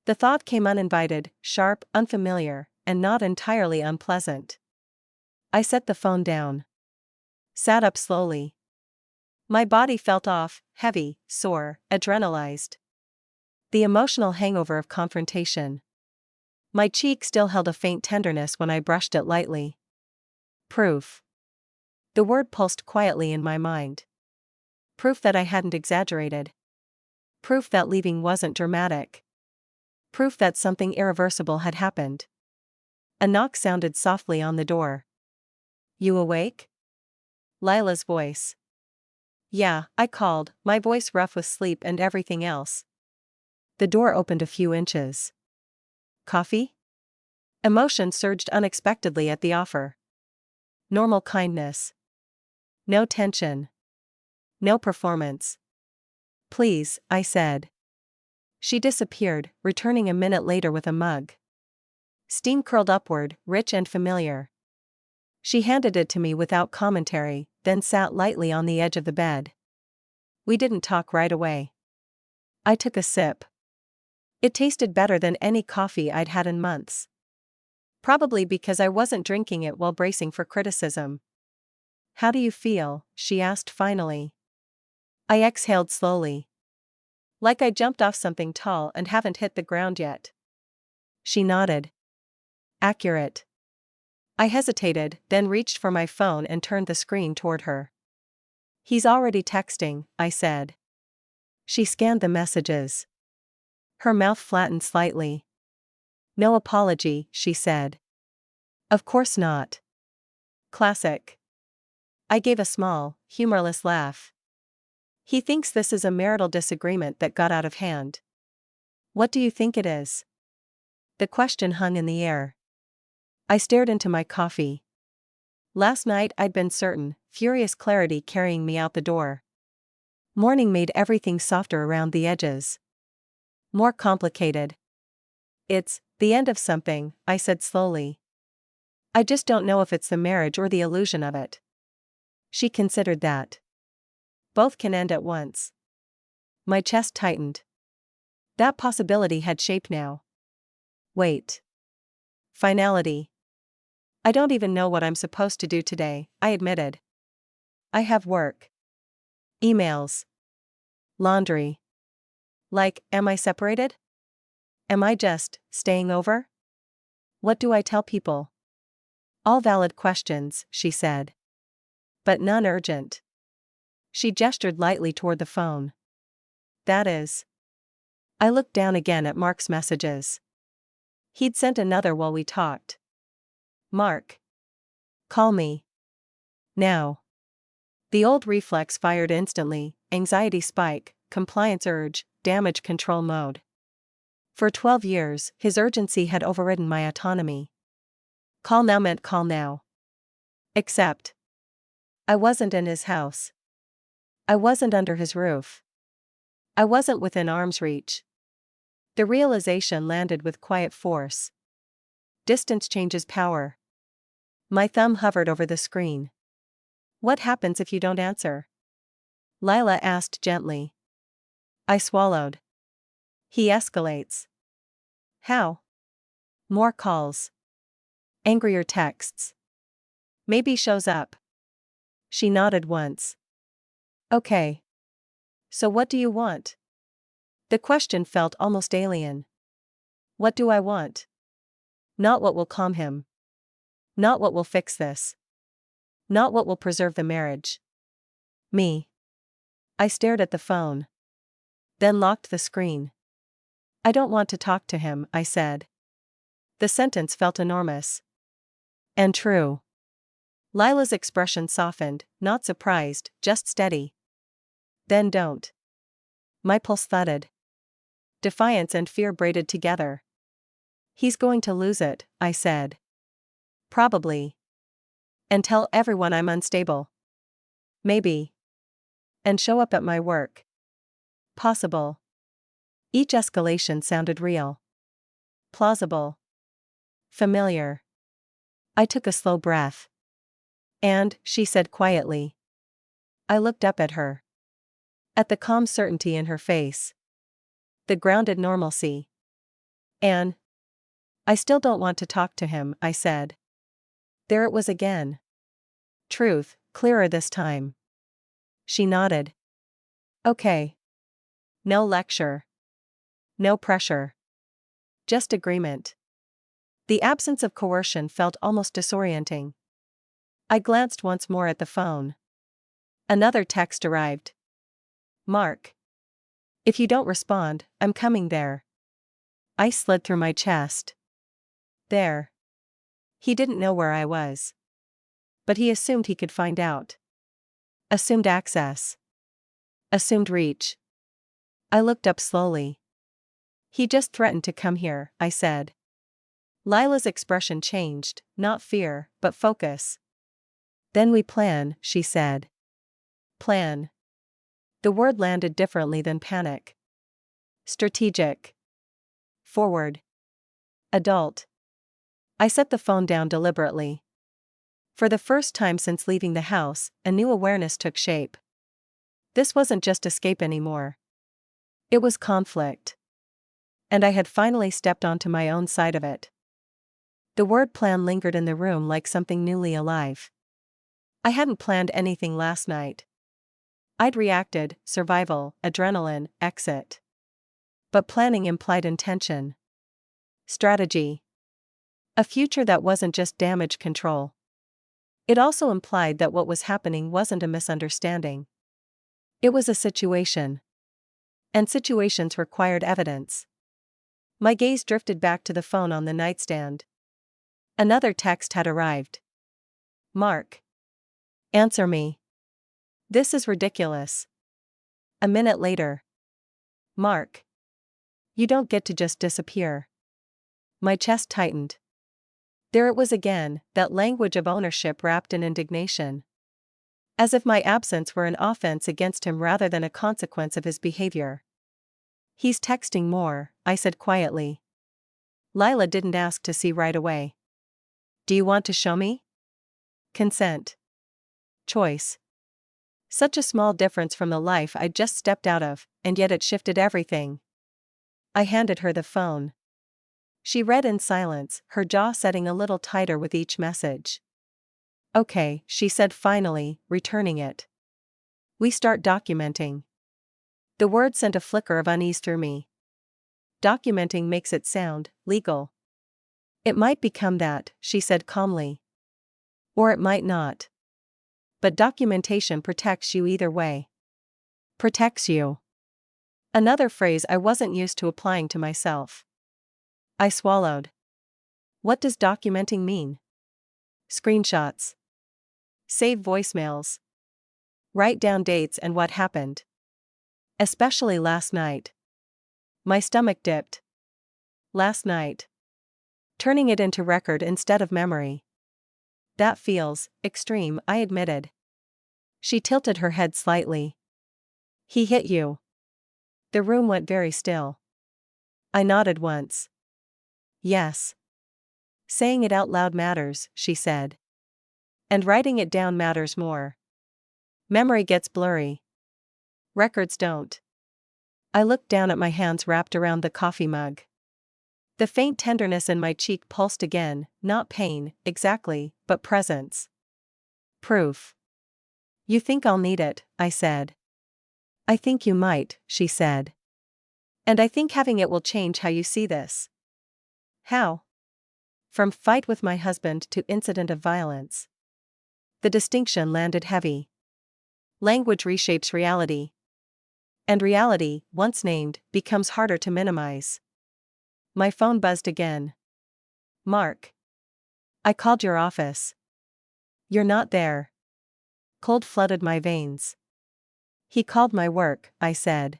The thought came uninvited, sharp, unfamiliar, and not entirely unpleasant. I set the phone down. Sat up slowly. My body felt off, heavy, sore, adrenalized. The emotional hangover of confrontation. My cheek still held a faint tenderness when I brushed it lightly. Proof. The word pulsed quietly in my mind. Proof that I hadn't exaggerated. Proof that leaving wasn't dramatic. Proof that something irreversible had happened. A knock sounded softly on the door. You awake? Lila's voice. Yeah, I called, my voice rough with sleep and everything else. The door opened a few inches. Coffee? Emotion surged unexpectedly at the offer. Normal kindness. No tension. No performance. Please, I said. She disappeared, returning a minute later with a mug. Steam curled upward, rich and familiar. She handed it to me without commentary, then sat lightly on the edge of the bed. We didn't talk right away. I took a sip. It tasted better than any coffee I'd had in months. Probably because I wasn't drinking it while bracing for criticism. How do you feel? She asked finally. I exhaled slowly. Like I jumped off something tall and haven't hit the ground yet. She nodded. Accurate. I hesitated, then reached for my phone and turned the screen toward her. He's already texting, I said. She scanned the messages. Her mouth flattened slightly. No apology, she said. Of course not. Classic. I gave a small, humorless laugh. He thinks this is a marital disagreement that got out of hand. What do you think it is? The question hung in the air. I stared into my coffee. Last night I'd been certain, furious clarity carrying me out the door. Morning made everything softer around the edges. More complicated. It's the end of something, I said slowly. I just don't know if it's the marriage or the illusion of it. She considered that. Both can end at once. My chest tightened. That possibility had shape now. Wait. Finality. I don't even know what I'm supposed to do today, I admitted. I have work. Emails. Laundry. Like, am I separated? Am I just staying over? What do I tell people? All valid questions, she said. But none urgent. She gestured lightly toward the phone. That is. I looked down again at Mark's messages. He'd sent another while we talked. Mark. Call me. Now. The old reflex fired instantly, anxiety spike, compliance urge, damage control mode. For 12 years, his urgency had overridden my autonomy. Call now meant call now. Except. I wasn't in his house. I wasn't under his roof. I wasn't within arm's reach. The realization landed with quiet force. Distance changes power. My thumb hovered over the screen. What happens if you don't answer? Lila asked gently. I swallowed. He escalates. How? More calls. Angrier texts. Maybe shows up. She nodded once. Okay. So what do you want? The question felt almost alien. What do I want? Not what will calm him. Not what will fix this. Not what will preserve the marriage. Me. I stared at the phone. Then locked the screen. I don't want to talk to him, I said. The sentence felt enormous. And true. Lila's expression softened, not surprised, just steady. Then don't. My pulse thudded. Defiance and fear braided together. He's going to lose it, I said. Probably. And tell everyone I'm unstable. Maybe. And show up at my work. Possible. Each escalation sounded real. Plausible. Familiar. I took a slow breath. And, she said quietly. I looked up at her. At the calm certainty in her face. The grounded normalcy. And, I still don't want to talk to him, I said. There it was again. Truth, clearer this time. She nodded. Okay. No lecture. No pressure. Just agreement. The absence of coercion felt almost disorienting. I glanced once more at the phone. Another text arrived. Mark. If you don't respond, I'm coming there. Ice slid through my chest. There. He didn't know where I was. But he assumed he could find out. Assumed access. Assumed reach. I looked up slowly. He just threatened to come here, I said. Lila's expression changed, not fear, but focus. Then we plan, she said. Plan. The word landed differently than panic. Strategic. Forward. Adult. I set the phone down deliberately. For the first time since leaving the house, a new awareness took shape. This wasn't just escape anymore. It was conflict. And I had finally stepped onto my own side of it. The word plan lingered in the room like something newly alive. I hadn't planned anything last night. I'd reacted, survival, adrenaline, exit. But planning implied intention. Strategy. A future that wasn't just damage control. It also implied that what was happening wasn't a misunderstanding. It was a situation. And situations required evidence. My gaze drifted back to the phone on the nightstand. Another text had arrived. Mark. Answer me. This is ridiculous. A minute later. Mark. You don't get to just disappear. My chest tightened. There it was again, that language of ownership wrapped in indignation. As if my absence were an offense against him rather than a consequence of his behavior. He's texting more, I said quietly. Lila didn't ask to see right away. Do you want to show me? Consent. Choice. Such a small difference from the life I'd just stepped out of, and yet it shifted everything. I handed her the phone. She read in silence, her jaw setting a little tighter with each message. Okay, she said finally, returning it. We start documenting. The word sent a flicker of unease through me. Documenting makes it sound legal. It might become that, she said calmly. Or it might not. But documentation protects you either way. Protects you. Another phrase I wasn't used to applying to myself. I swallowed. What does documenting mean? Screenshots. Save voicemails. Write down dates and what happened. Especially last night. My stomach dipped. Last night. Turning it into record instead of memory. That feels extreme, I admitted. She tilted her head slightly. He hit you. The room went very still. I nodded once. Yes. Saying it out loud matters, she said. And writing it down matters more. Memory gets blurry. Records don't. I looked down at my hands wrapped around the coffee mug. The faint tenderness in my cheek pulsed again, not pain, exactly, but presence. Proof. You think I'll need it, I said. I think you might, she said. And I think having it will change how you see this. How? From fight with my husband to incident of violence. The distinction landed heavy. Language reshapes reality. And reality, once named, becomes harder to minimize. My phone buzzed again. Mark. I called your office. You're not there. Cold flooded my veins. He called my work, I said.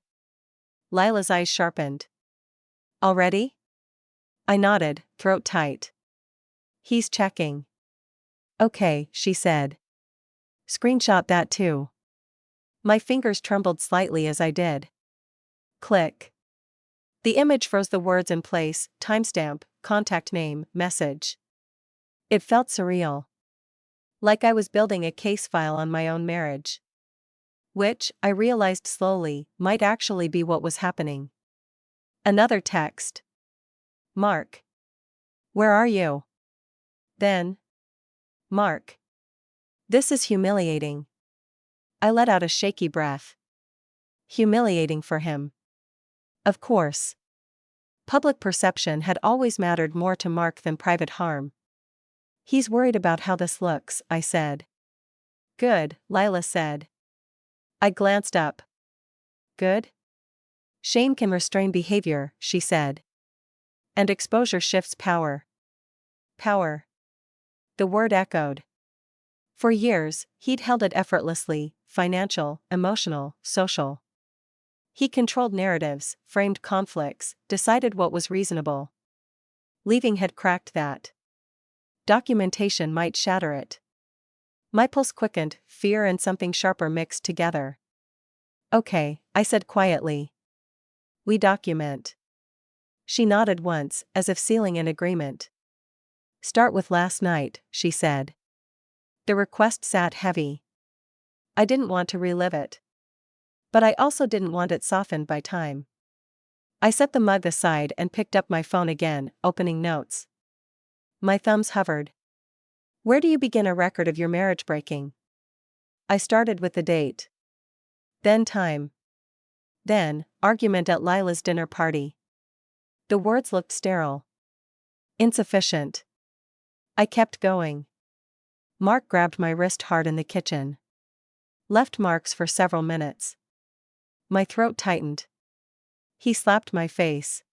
Lila's eyes sharpened. Already? I nodded, throat tight. He's checking. Okay, she said. Screenshot that too. My fingers trembled slightly as I did. Click. The image froze the words in place, timestamp, contact name, message. It felt surreal. Like I was building a case file on my own marriage. Which, I realized slowly, might actually be what was happening. Another text. Mark. Where are you? Then. Mark. This is humiliating. I let out a shaky breath. Humiliating for him. Of course. Public perception had always mattered more to Mark than private harm. He's worried about how this looks, I said. Good, Lila said. I glanced up. Good? Shame can restrain behavior, she said. And exposure shifts power. Power. The word echoed. For years, he'd held it effortlessly, financial, emotional, social. He controlled narratives, framed conflicts, decided what was reasonable. Leaving had cracked that. Documentation might shatter it. My pulse quickened, fear and something sharper mixed together. Okay, I said quietly. We document. She nodded once, as if sealing an agreement. Start with last night, she said. The request sat heavy. I didn't want to relive it. But I also didn't want it softened by time. I set the mug aside and picked up my phone again, opening notes. My thumbs hovered. Where do you begin a record of your marriage breaking? I started with the date. Then time. Then, argument at Lila's dinner party. The words looked sterile. Insufficient. I kept going. Mark grabbed my wrist hard in the kitchen. Left marks for several minutes. My throat tightened. He slapped my face.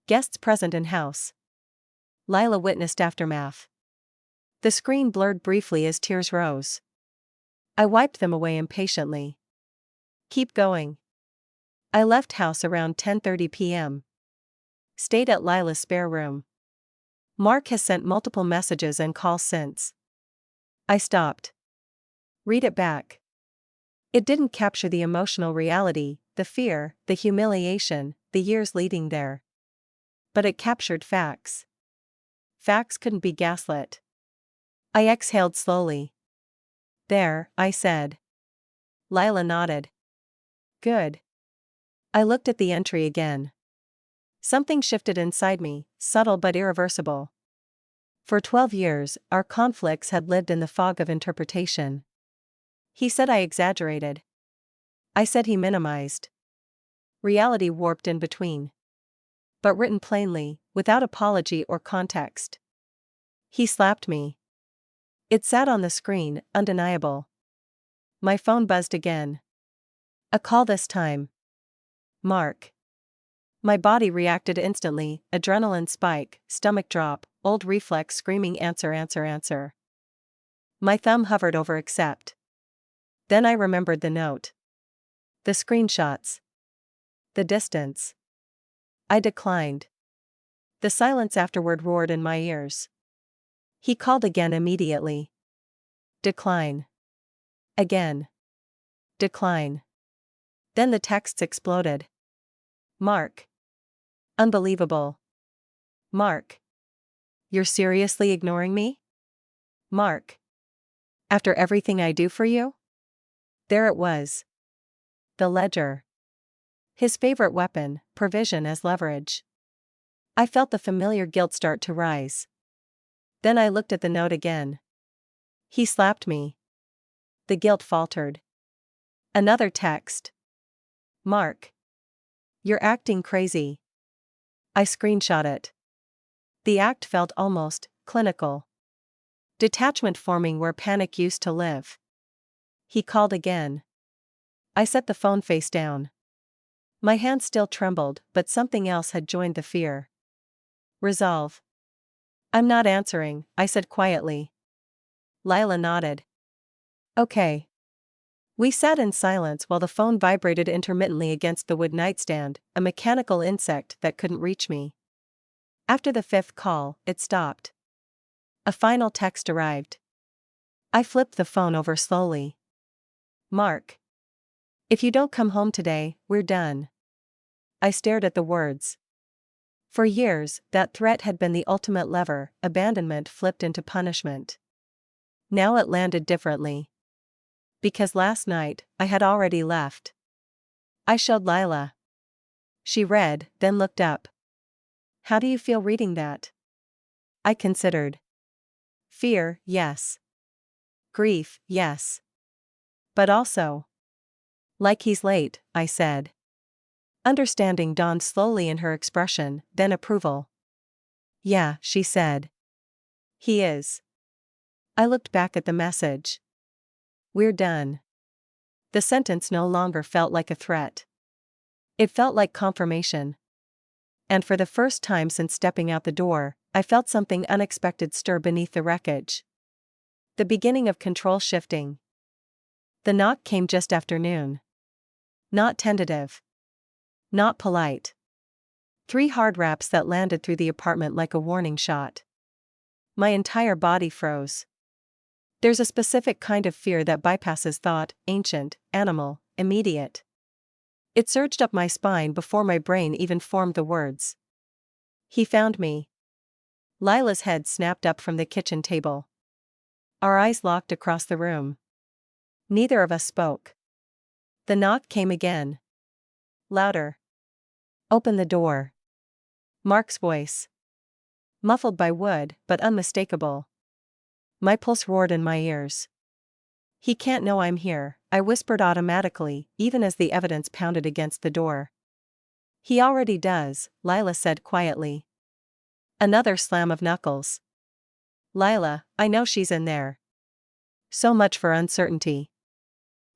Guests present in house. Lila witnessed aftermath. The screen blurred briefly as tears rose. I wiped them away impatiently. Keep going. I left house around 10:30 p.m. Stayed at Lila's spare room. Mark has sent multiple messages and calls since. I stopped. Read it back. It didn't capture the emotional reality, the fear, the humiliation, the years leading there. But it captured facts. Facts couldn't be gaslit. I exhaled slowly. There, I said. Lila nodded. Good. I looked at the entry again. Something shifted inside me, subtle but irreversible. For 12 years, our conflicts had lived in the fog of interpretation. He said I exaggerated. I said he minimized. reality warped in between. But written plainly, without apology or context. He slapped me. It sat on the screen, undeniable. My phone buzzed again. A call this time. Mark. My body reacted instantly, adrenaline spike, stomach drop, old reflex screaming answer answer answer. My thumb hovered over accept. Then I remembered the note. The screenshots. The distance. I declined. The silence afterward roared in my ears. He called again immediately. Decline. Again. Decline. Then the texts exploded. Mark. Unbelievable. Mark. You're seriously ignoring me? Mark. After everything I do for you? There it was. The ledger. His favorite weapon, provision as leverage. I felt the familiar guilt start to rise. Then I looked at the note again. He slapped me. The guilt faltered. Another text. Mark. You're acting crazy. I screenshot it. The act felt almost clinical. Detachment forming where panic used to live. He called again. I set the phone face down. My hand still trembled, but something else had joined the fear. Resolve. I'm not answering, I said quietly. Lila nodded. Okay. We sat in silence while the phone vibrated intermittently against the wood nightstand, a mechanical insect that couldn't reach me. After the fifth call, it stopped. A final text arrived. I flipped the phone over slowly. Mark. If you don't come home today, we're done. I stared at the words. For years, that threat had been the ultimate lever, abandonment flipped into punishment. Now it landed differently. Because last night, I had already left. I showed Lila. She read, then looked up. How do you feel reading that? I considered. Fear, yes. Grief, yes. But also. Like he's late, I said. Understanding dawned slowly in her expression, then approval. Yeah, she said. He is. I looked back at the message. We're done. The sentence no longer felt like a threat. It felt like confirmation. And for the first time since stepping out the door, I felt something unexpected stir beneath the wreckage. The beginning of control shifting. The knock came just after noon. Not tentative. Not polite. 3 hard raps that landed through the apartment like a warning shot. My entire body froze. There's a specific kind of fear that bypasses thought, ancient, animal, immediate. It surged up my spine before my brain even formed the words. He found me. Lila's head snapped up from the kitchen table. Our eyes locked across the room. Neither of us spoke. The knock came again. Louder. Open the door. Mark's voice. Muffled by wood, but unmistakable. My pulse roared in my ears. He can't know I'm here, I whispered automatically, even as the evidence pounded against the door. He already does, Lila said quietly. Another slam of knuckles. Lila, I know she's in there. So much for uncertainty.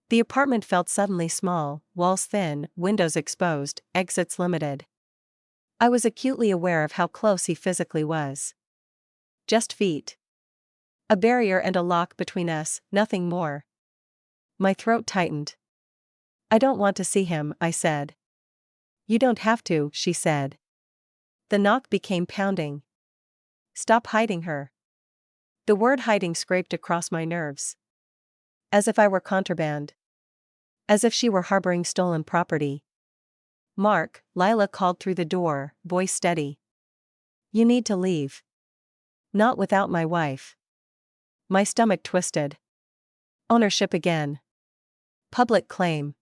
The apartment felt suddenly small, walls thin, windows exposed, exits limited. I was acutely aware of how close he physically was. Just feet. A barrier and a lock between us, nothing more. My throat tightened. I don't want to see him, I said. You don't have to, she said. The knock became pounding. Stop hiding her. The word hiding scraped across my nerves. As if I were contraband. As if she were harboring stolen property. Mark, Lila called through the door, voice steady. You need to leave. Not without my wife. My stomach twisted. Ownership again. Public claim.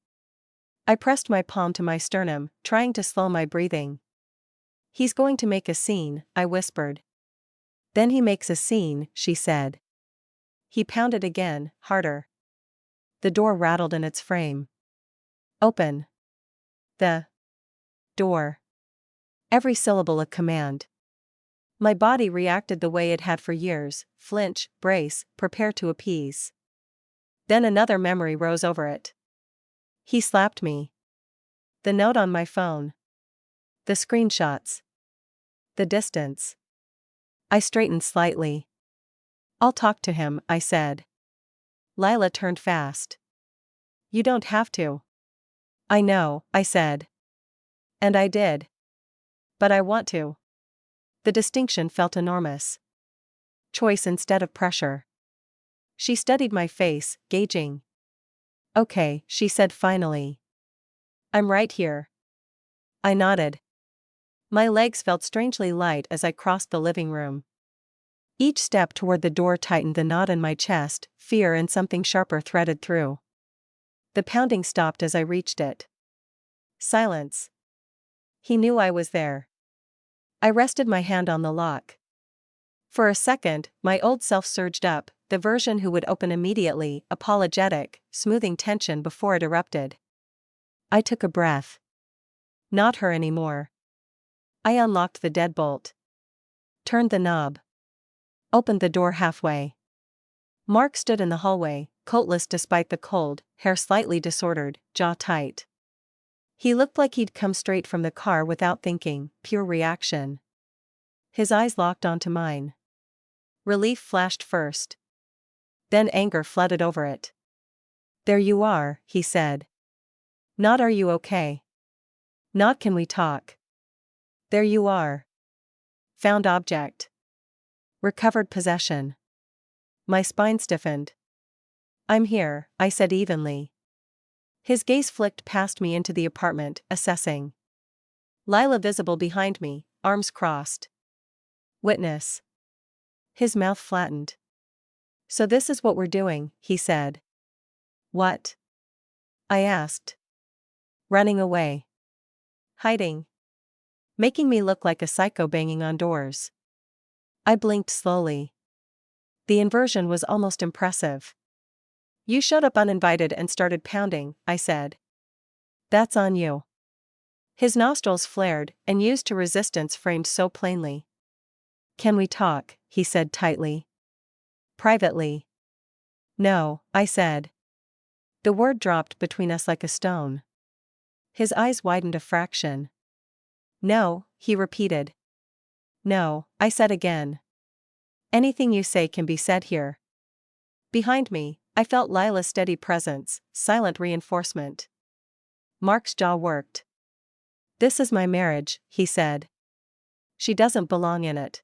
I pressed my palm to my sternum, trying to slow my breathing. He's going to make a scene, I whispered. Then he makes a scene, she said. He pounded again, harder. The door rattled in its frame. Open. The Door. Every syllable a command. My body reacted the way it had for years: flinch, brace, prepare to appease. Then another memory rose over it. He slapped me. The note on my phone. The screenshots. The distance. I straightened slightly. "I'll talk to him," I said. Lila turned fast. "You don't have to." "I know," I said. And I did. "But I want to." The distinction felt enormous. Choice instead of pressure. She studied my face, gauging. "Okay," she said finally. "I'm right here." I nodded. My legs felt strangely light as I crossed the living room. Each step toward the door tightened the knot in my chest, fear and something sharper threaded through. The pounding stopped as I reached it. Silence. He knew I was there. I rested my hand on the lock. For a second, my old self surged up, the version who would open immediately, apologetic, smoothing tension before it erupted. I took a breath. Not her anymore. I unlocked the deadbolt. Turned the knob. Opened the door halfway. Mark stood in the hallway, coatless despite the cold, hair slightly disordered, jaw tight. He looked like he'd come straight from the car without thinking, pure reaction. His eyes locked onto mine. Relief flashed first. Then anger flooded over it. "There you are," he said. "Not are you okay? Not can we talk? There you are. Found object. Recovered possession." My spine stiffened. "I'm here," I said evenly. His gaze flicked past me into the apartment, assessing. Lila visible behind me, arms crossed. "Witness." His mouth flattened. "So this is what we're doing," he said. "What?" I asked. "Running away. Hiding. Making me look like a psycho banging on doors." I blinked slowly. The inversion was almost impressive. "You showed up uninvited and started pounding," I said. "That's on you." His nostrils flared, and used to resistance framed so plainly. "Can we talk?" he said tightly. "Privately." "No," I said. The word dropped between us like a stone. His eyes widened a fraction. "No," he repeated. "No," I said again. "Anything you say can be said here." Behind me, I felt Lila's steady presence, silent reinforcement. Mark's jaw worked. "This is my marriage," he said. "She doesn't belong in it."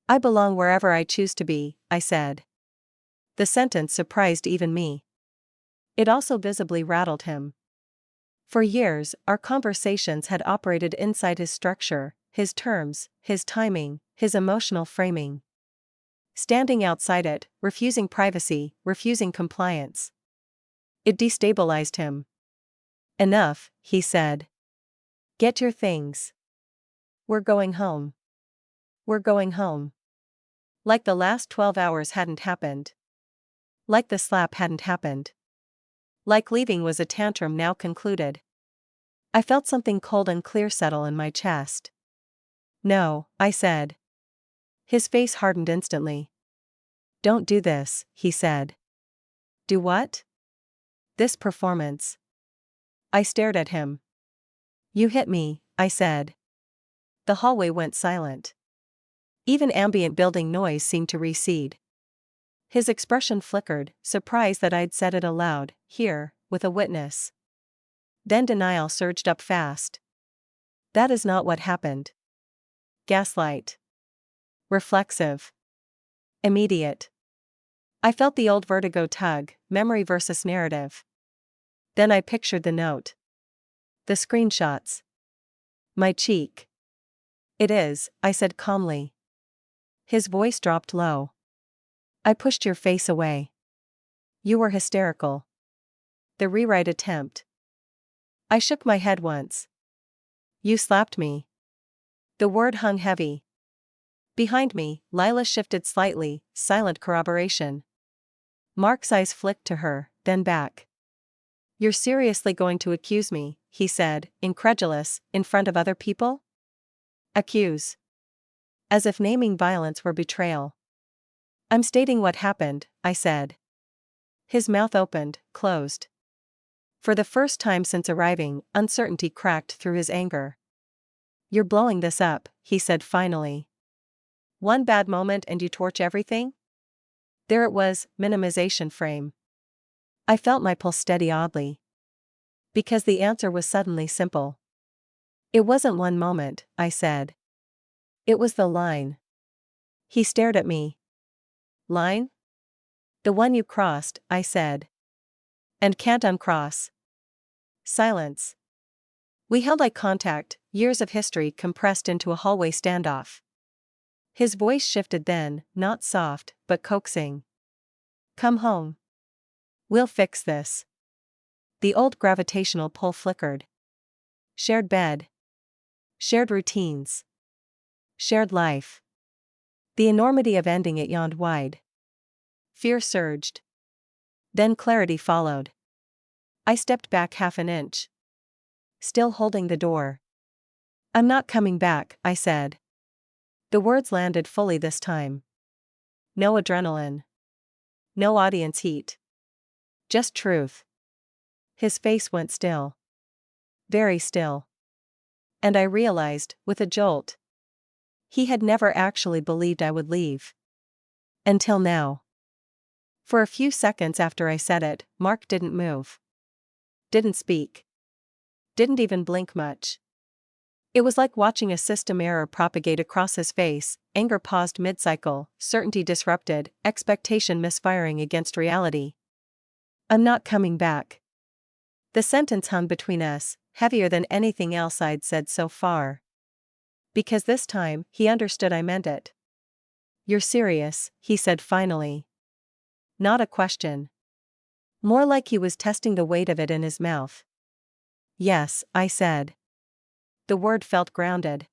"I belong wherever I choose to be," I said. The sentence surprised even me. It also visibly rattled him. For years, our conversations had operated inside his structure, his terms, his timing, his emotional framing. Standing outside it, refusing privacy, refusing compliance. It destabilized him. "Enough," he said. "Get your things. We're going home. We're going home." Like the last 12 hours hadn't happened. Like the slap hadn't happened. Like leaving was a tantrum now concluded. I felt something cold and clear settle in my chest. "No," I said. His face hardened instantly. "Don't do this," he said. "Do what?" "This performance." I stared at him. "You hit me," I said. The hallway went silent. Even ambient building noise seemed to recede. His expression flickered, surprised that I'd said it aloud, here, with a witness. Then denial surged up fast. "That is not what happened." Gaslight. Reflexive. Immediate. I felt the old vertigo tug, memory versus narrative. Then I pictured the note. The screenshots. My cheek. "It is," I said calmly. His voice dropped low. "I pushed your face away. You were hysterical." The rewrite attempt. I shook my head once. "You slapped me." The word hung heavy. Behind me, Lila shifted slightly, silent corroboration. Mark's eyes flicked to her, then back. "You're seriously going to accuse me?" he said, incredulous, in front of other people? Accuse. As if naming violence were betrayal. I'm stating what happened, I said. His mouth opened, closed. For the first time since arriving, uncertainty cracked through his anger. You're blowing this up, he said finally. One bad moment and you torch everything? There it was, minimization frame. I felt my pulse steady oddly. Because the answer was suddenly simple. It wasn't one moment, I said. It was the line. He stared at me. Line? The one you crossed, I said. And can't uncross. Silence. We held eye contact, years of history compressed into a hallway standoff. His voice shifted then, not soft, but coaxing. Come home. We'll fix this. The old gravitational pull flickered. Shared bed. Shared routines. Shared life. The enormity of ending it yawned wide. Fear surged. Then clarity followed. I stepped back half an inch. Still holding the door. I'm not coming back, I said. The words landed fully this time. No adrenaline. No audience heat. Just truth. His face went still. Very still. And I realized, with a jolt. He had never actually believed I would leave. Until now. For a few seconds after I said it, Mark didn't move. Didn't speak. Didn't even blink much. It was like watching a system error propagate across his face, anger paused mid-cycle, certainty disrupted, expectation misfiring against reality. I'm not coming back. The sentence hung between us, heavier than anything else I'd said so far. Because this time, he understood I meant it. You're serious, he said finally. Not a question. More like he was testing the weight of it in his mouth. Yes, I said. The word felt grounded.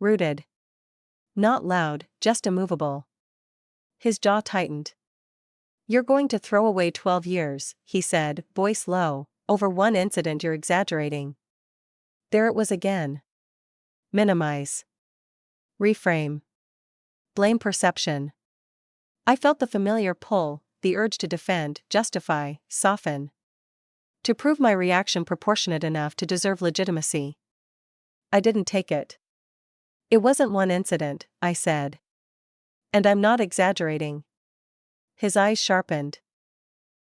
Rooted. Not loud, just immovable. His jaw tightened. You're going to throw away 12 years, he said, voice low, over one incident you're exaggerating. There it was again. Minimize. Reframe. Blame perception. I felt the familiar pull, the urge to defend, justify, soften. To prove my reaction proportionate enough to deserve legitimacy. I didn't take it. It wasn't one incident, I said. And I'm not exaggerating. His eyes sharpened.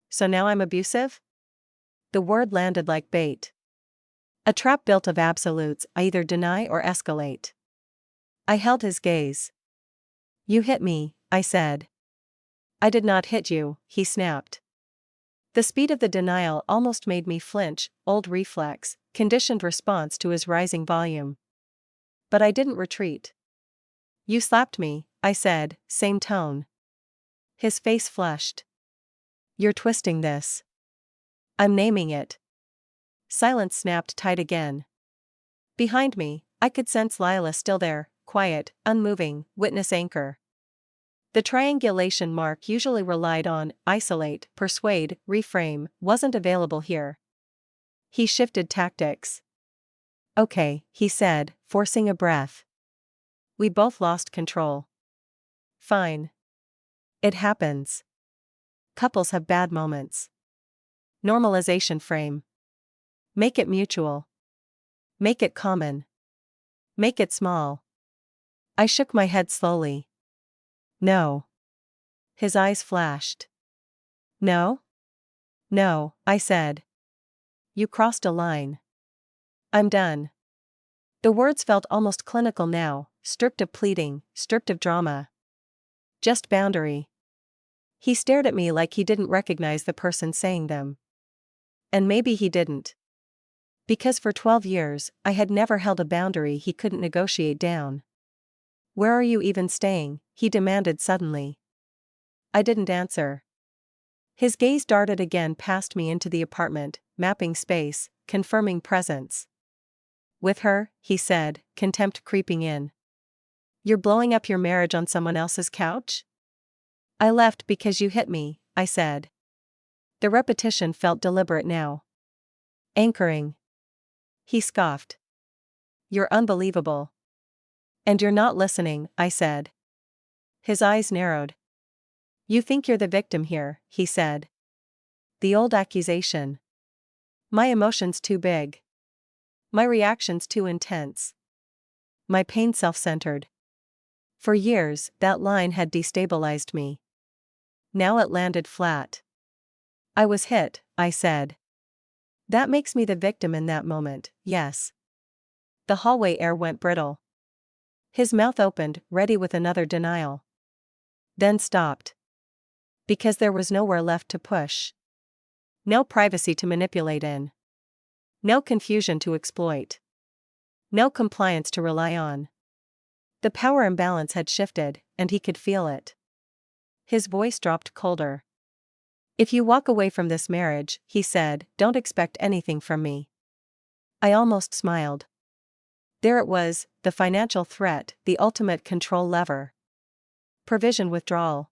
So now I'm abusive? The word landed like bait. A trap built of absolutes I either deny or escalate. I held his gaze. You hit me, I said. I did not hit you, he snapped. The speed of the denial almost made me flinch, old reflex, conditioned response to his rising volume. But I didn't retreat. You slapped me, I said, same tone. His face flushed. You're twisting this. I'm naming it. Silence snapped tight again. Behind me, I could sense Lila still there, quiet, unmoving, witness anchor. The triangulation Mark usually relied on, isolate, persuade, reframe, wasn't available here. He shifted tactics. Okay, he said, forcing a breath. We both lost control. Fine. It happens. Couples have bad moments. Normalization frame. Make it mutual. Make it common. Make it small. I shook my head slowly. No. His eyes flashed. No? No, I said. You crossed a line. I'm done. The words felt almost clinical now, stripped of pleading, stripped of drama. Just boundary. He stared at me like he didn't recognize the person saying them. And maybe he didn't. Because for 12 years, I had never held a boundary he couldn't negotiate down. Where are you even staying? He demanded suddenly. I didn't answer. His gaze darted again past me into the apartment, mapping space, confirming presence. With her, he said, contempt creeping in. You're blowing up your marriage on someone else's couch? I left because you hit me, I said. The repetition felt deliberate now. Anchoring. He scoffed. You're unbelievable. And you're not listening, I said. His eyes narrowed. You think you're the victim here, he said. The old accusation. My emotions too big. My reactions too intense. My pain self-centered. For years, that line had destabilized me. Now it landed flat. I was hit, I said. That makes me the victim in that moment, yes. The hallway air went brittle. His mouth opened, ready with another denial. Then stopped. Because there was nowhere left to push. No privacy to manipulate in. No confusion to exploit. No compliance to rely on. The power imbalance had shifted, and he could feel it. His voice dropped colder. If you walk away from this marriage, he said, don't expect anything from me. I almost smiled. There it was, the financial threat, the ultimate control lever. Provision withdrawal.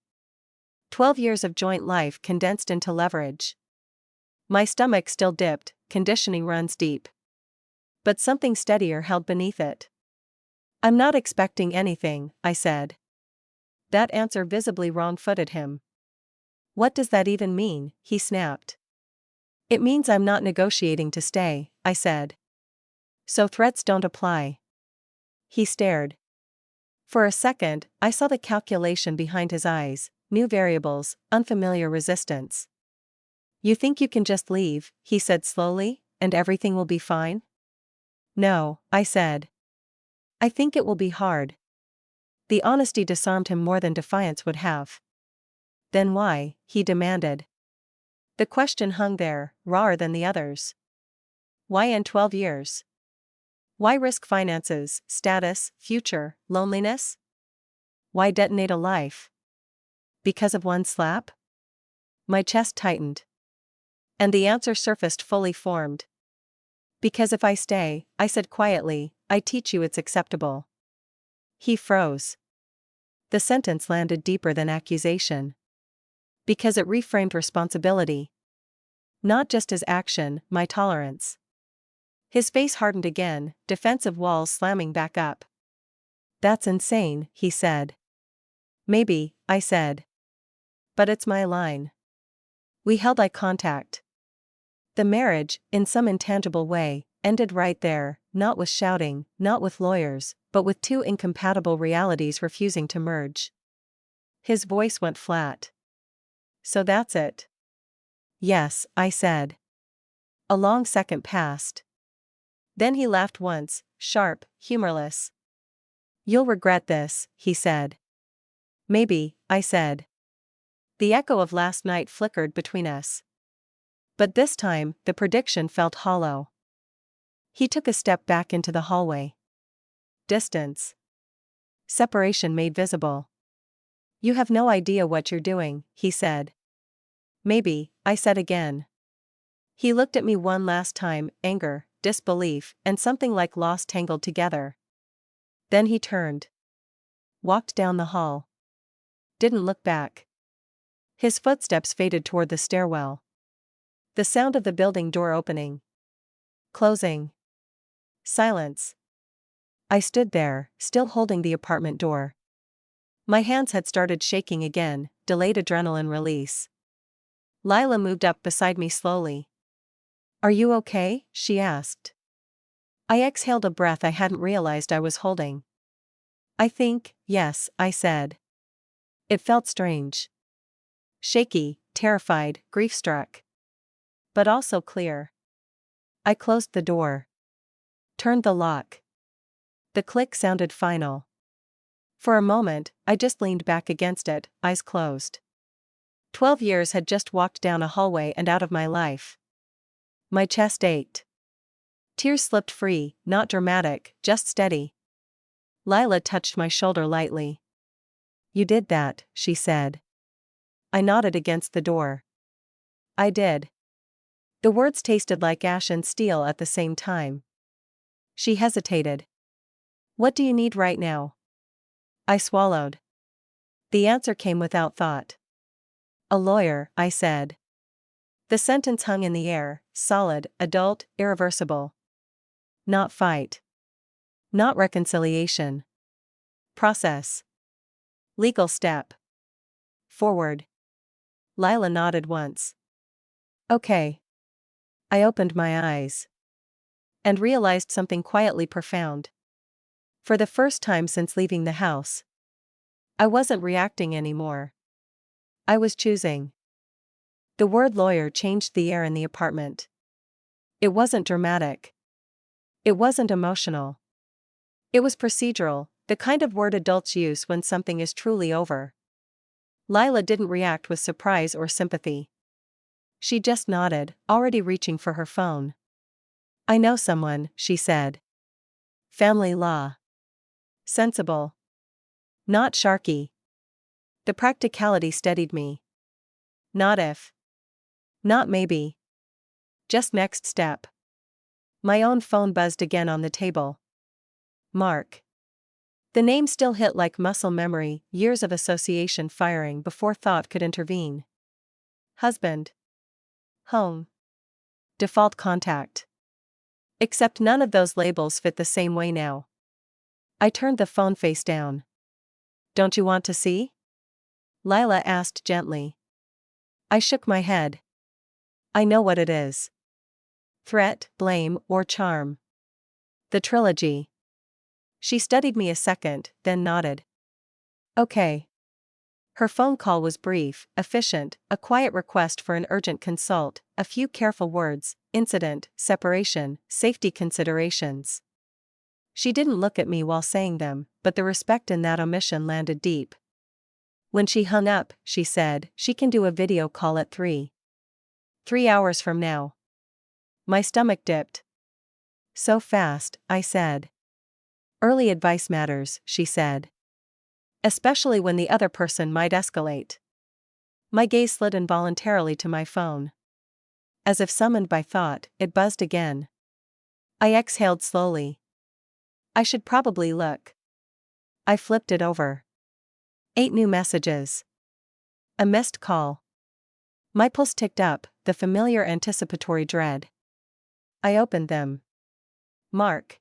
12 years of joint life condensed into leverage. My stomach still dipped, conditioning runs deep. But something steadier held beneath it. I'm not expecting anything, I said. That answer visibly wrong-footed him. What does that even mean? He snapped. It means I'm not negotiating to stay, I said. So threats don't apply. He stared. For a second, I saw the calculation behind his eyes, new variables, unfamiliar resistance. You think you can just leave, he said slowly, and everything will be fine? No, I said. I think it will be hard. The honesty disarmed him more than defiance would have. Then why? He demanded. The question hung there, rawer than the others. Why in 12 years? Why risk finances, status, future, loneliness? Why detonate a life? Because of one slap? My chest tightened. And the answer surfaced fully formed. Because if I stay, I said quietly, I teach you it's acceptable. He froze. The sentence landed deeper than accusation. Because it reframed responsibility. Not just his action, my tolerance. His face hardened again, defensive walls slamming back up. That's insane, he said. Maybe, I said. But it's my line. We held eye contact. The marriage, in some intangible way, ended right there, not with shouting, not with lawyers, but with two incompatible realities refusing to merge. His voice went flat. So that's it. Yes, I said. A long second passed. Then he laughed once, sharp, humorless. You'll regret this, he said. Maybe, I said. The echo of last night flickered between us. But this time, the prediction felt hollow. He took a step back into the hallway. Distance. Separation made visible. You have no idea what you're doing, he said. Maybe, I said again. He looked at me one last time, anger, disbelief, and something like loss tangled together. Then he turned. Walked down the hall. Didn't look back. His footsteps faded toward the stairwell. The sound of the building door opening. Closing. Silence. I stood there, still holding the apartment door. My hands had started shaking again, delayed adrenaline release. Lila moved up beside me slowly. Are you okay? She asked. I exhaled a breath I hadn't realized I was holding. I think, yes, I said. It felt strange. Shaky, terrified, grief-struck. But also clear. I closed the door. Turned the lock. The click sounded final. For a moment, I just leaned back against it, eyes closed. 12 years had just walked down a hallway and out of my life. My chest ached. Tears slipped free, not dramatic, just steady. Lila touched my shoulder lightly. You did that, she said. I nodded against the door. I did. The words tasted like ash and steel at the same time. She hesitated. What do you need right now? I swallowed. The answer came without thought. A lawyer, I said. The sentence hung in the air, solid, adult, irreversible. Not fight. Not reconciliation. Process. Legal step. Forward. Lila nodded once. Okay. I opened my eyes. And realized something quietly profound. For the first time since leaving the house, I wasn't reacting anymore. I was choosing. The word lawyer changed the air in the apartment. It wasn't dramatic. It wasn't emotional. It was procedural, the kind of word adults use when something is truly over. Lila didn't react with surprise or sympathy. She just nodded, already reaching for her phone. I know someone, she said. Family law. Sensible. Not sharky. The practicality steadied me. Not if. Not maybe. Just next step. My own phone buzzed again on the table. Mark. The name still hit like muscle memory, years of association firing before thought could intervene. Husband. Home. Default contact. Except none of those labels fit the same way now. I turned the phone face down. Don't you want to see? Lila asked gently. I shook my head. I know what it is. Threat, blame, or charm. The trilogy. She studied me a second, then nodded. Okay. Her phone call was brief, efficient, a quiet request for an urgent consult, a few careful words, incident, separation, safety considerations. She didn't look at me while saying them, but the respect in that omission landed deep. When she hung up, she said, she can do a video call at 3. 3 hours from now. My stomach dipped. So fast, I said. Early advice matters, she said. Especially when the other person might escalate. My gaze slid involuntarily to my phone. As if summoned by thought, it buzzed again. I exhaled slowly. I should probably look. I flipped it over. 8 new messages. A missed call. My pulse ticked up, the familiar anticipatory dread. I opened them. Mark.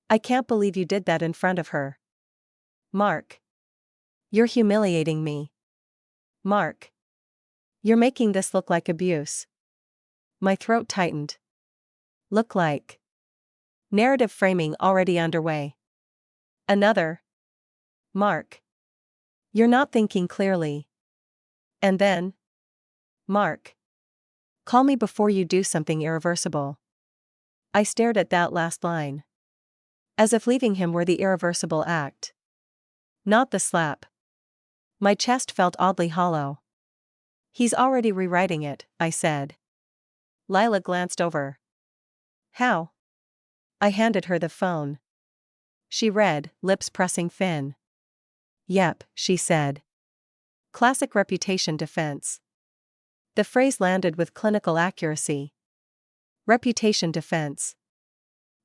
I can't believe you did that in front of her. Mark. You're humiliating me. Mark. You're making this look like abuse. My throat tightened. Look like. Narrative framing already underway. Another. Mark. You're not thinking clearly. And then. Mark. Call me before you do something irreversible. I stared at that last line. As if leaving him were the irreversible act. Not the slap. My chest felt oddly hollow. He's already rewriting it, I said. Lila glanced over. How? I handed her the phone. She read, lips pressing thin. Yep, she said. Classic reputation defense. The phrase landed with clinical accuracy. Reputation defense.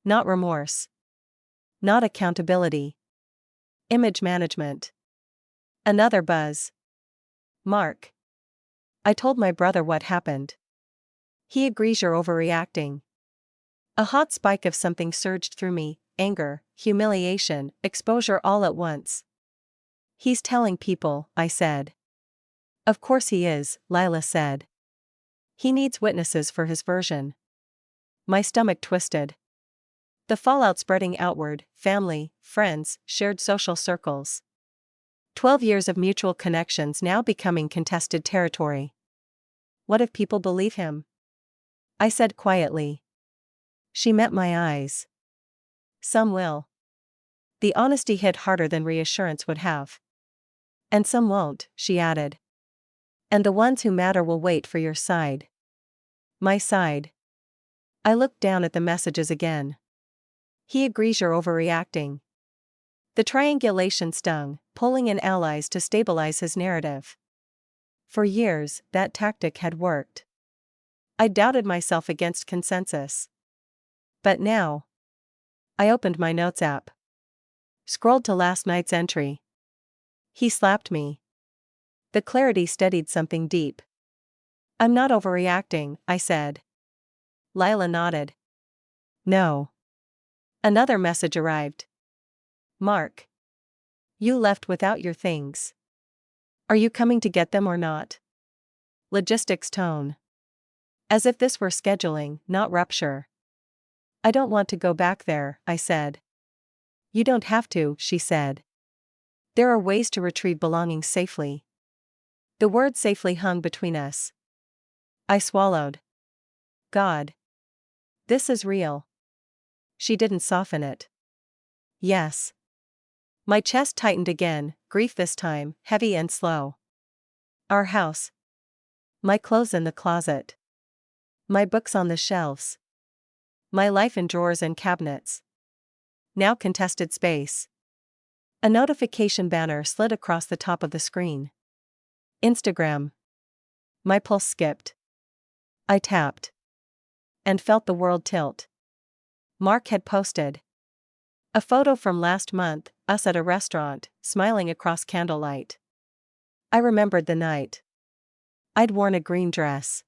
Not remorse. Not accountability. Image management. Another buzz. Mark. I told my brother what happened. He agrees you're overreacting. A hot spike of something surged through me, anger, humiliation, exposure all at once. He's telling people, I said. Of course he is, Lila said. He needs witnesses for his version. My stomach twisted. The fallout spreading outward, family, friends, shared social circles. 12 years of mutual connections now becoming contested territory. What if people believe him? I said quietly. She met my eyes. Some will. The honesty hit harder than reassurance would have. And some won't, she added. And the ones who matter will wait for your side. My side. I looked down at the messages again. He agrees you're overreacting. The triangulation stung, pulling in allies to stabilize his narrative. For years, that tactic had worked. I doubted myself against consensus. But now. I opened my notes app. Scrolled to last night's entry. He slapped me. The clarity steadied something deep. I'm not overreacting, I said. Lila nodded. No. Another message arrived. Mark. You left without your things. Are you coming to get them or not? Logistics tone. As if this were scheduling, not rupture. I don't want to go back there, I said. You don't have to, she said. There are ways to retrieve belongings safely. The word safely hung between us. I swallowed. God. This is real. She didn't soften it. Yes. My chest tightened again, grief this time, heavy and slow. Our house. My clothes in the closet. My books on the shelves. My life in drawers and cabinets. Now contested space. A notification banner slid across the top of the screen. Instagram. My pulse skipped. I tapped. And felt the world tilt. Mark had posted a photo from last month, us at a restaurant, smiling across candlelight. I remembered the night. I'd worn a green dress.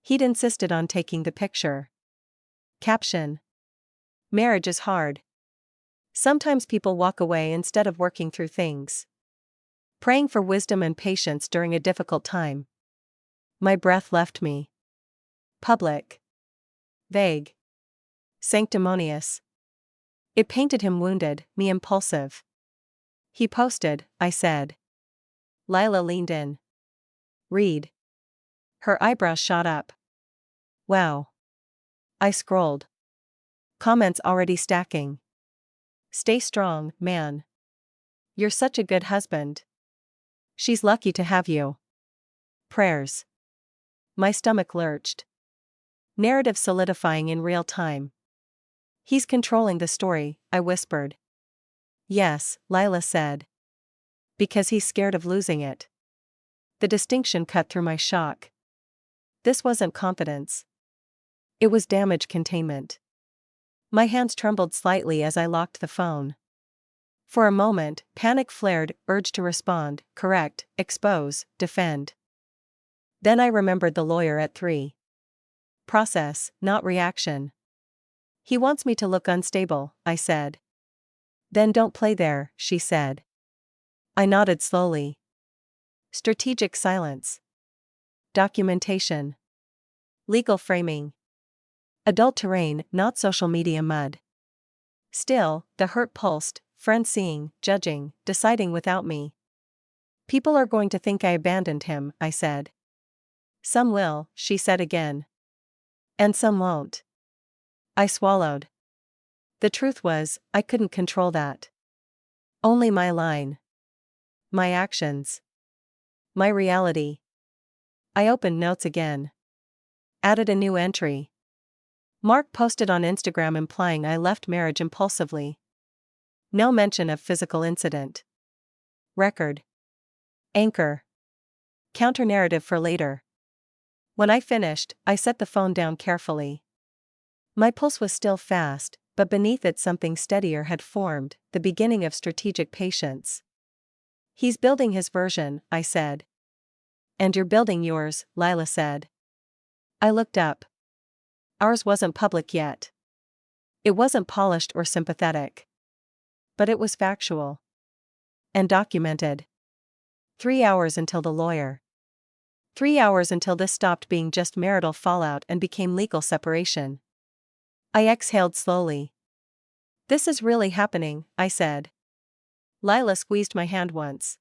He'd insisted on taking the picture. Caption. Marriage is hard. Sometimes people walk away instead of working through things. Praying for wisdom and patience during a difficult time. My breath left me. Public. Vague. Sanctimonious. It painted him wounded, me impulsive. He posted, I said. Lila leaned in. Read. Her eyebrows shot up. Wow. I scrolled. Comments already stacking. Stay strong, man. You're such a good husband. She's lucky to have you. Prayers. My stomach lurched. Narrative solidifying in real time. He's controlling the story, I whispered. Yes, Lila said. Because he's scared of losing it. The distinction cut through my shock. This wasn't confidence. It was damage containment. My hands trembled slightly as I locked the phone. For a moment, panic flared, urge to respond, correct, expose, defend. Then I remembered the lawyer at 3. Process, not reaction. He wants me to look unstable, I said. Then don't play there, she said. I nodded slowly. Strategic silence. Documentation. Legal framing. Adult terrain, not social media mud. Still, the hurt pulsed, friends seeing, judging, deciding without me. People are going to think I abandoned him, I said. Some will, she said again. And some won't. I swallowed. The truth was, I couldn't control that. Only my line. My actions. My reality. I opened notes again. Added a new entry. Mark posted on Instagram implying I left marriage impulsively. No mention of physical incident. Record. Anchor. Counter-narrative for later. When I finished, I set the phone down carefully. My pulse was still fast, but beneath it something steadier had formed, the beginning of strategic patience. He's building his version, I said. And you're building yours, Lila said. I looked up. Ours wasn't public yet. It wasn't polished or sympathetic. But it was factual. And documented. 3 hours until the lawyer. 3 hours until this stopped being just marital fallout and became legal separation. I exhaled slowly. This is really happening, I said. Lila squeezed my hand once.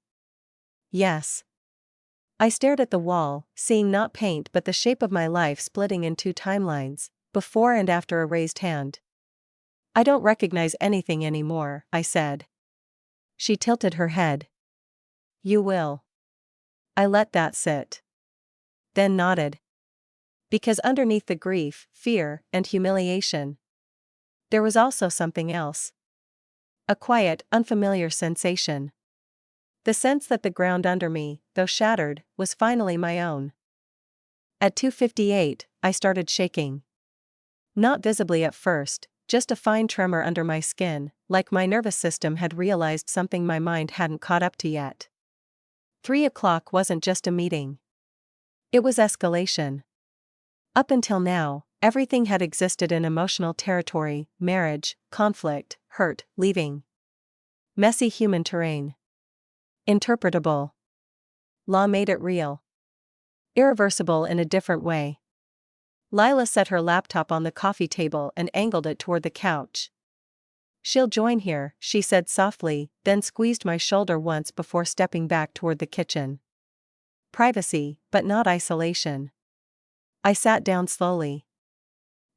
Yes. I stared at the wall, seeing not paint but the shape of my life splitting in 2 timelines, before and after a raised hand. I don't recognize anything anymore, I said. She tilted her head. You will. I let that sit. Then nodded. Because underneath the grief, fear, and humiliation, there was also something else. A quiet, unfamiliar sensation. The sense that the ground under me, though shattered, was finally my own. At 2:58, I started shaking. Not visibly at first, just a fine tremor under my skin, like my nervous system had realized something my mind hadn't caught up to yet. 3 o'clock wasn't just a meeting. It was escalation. Up until now, Everything had existed in emotional territory: marriage, conflict, hurt, leaving. Messy human terrain. Interpretable. Law made it real. Irreversible in a different way. Lila set her laptop on the coffee table and angled it toward the couch. "She'll join here," she said softly, then squeezed my shoulder once before stepping back toward the kitchen. Privacy, but not isolation. I sat down slowly.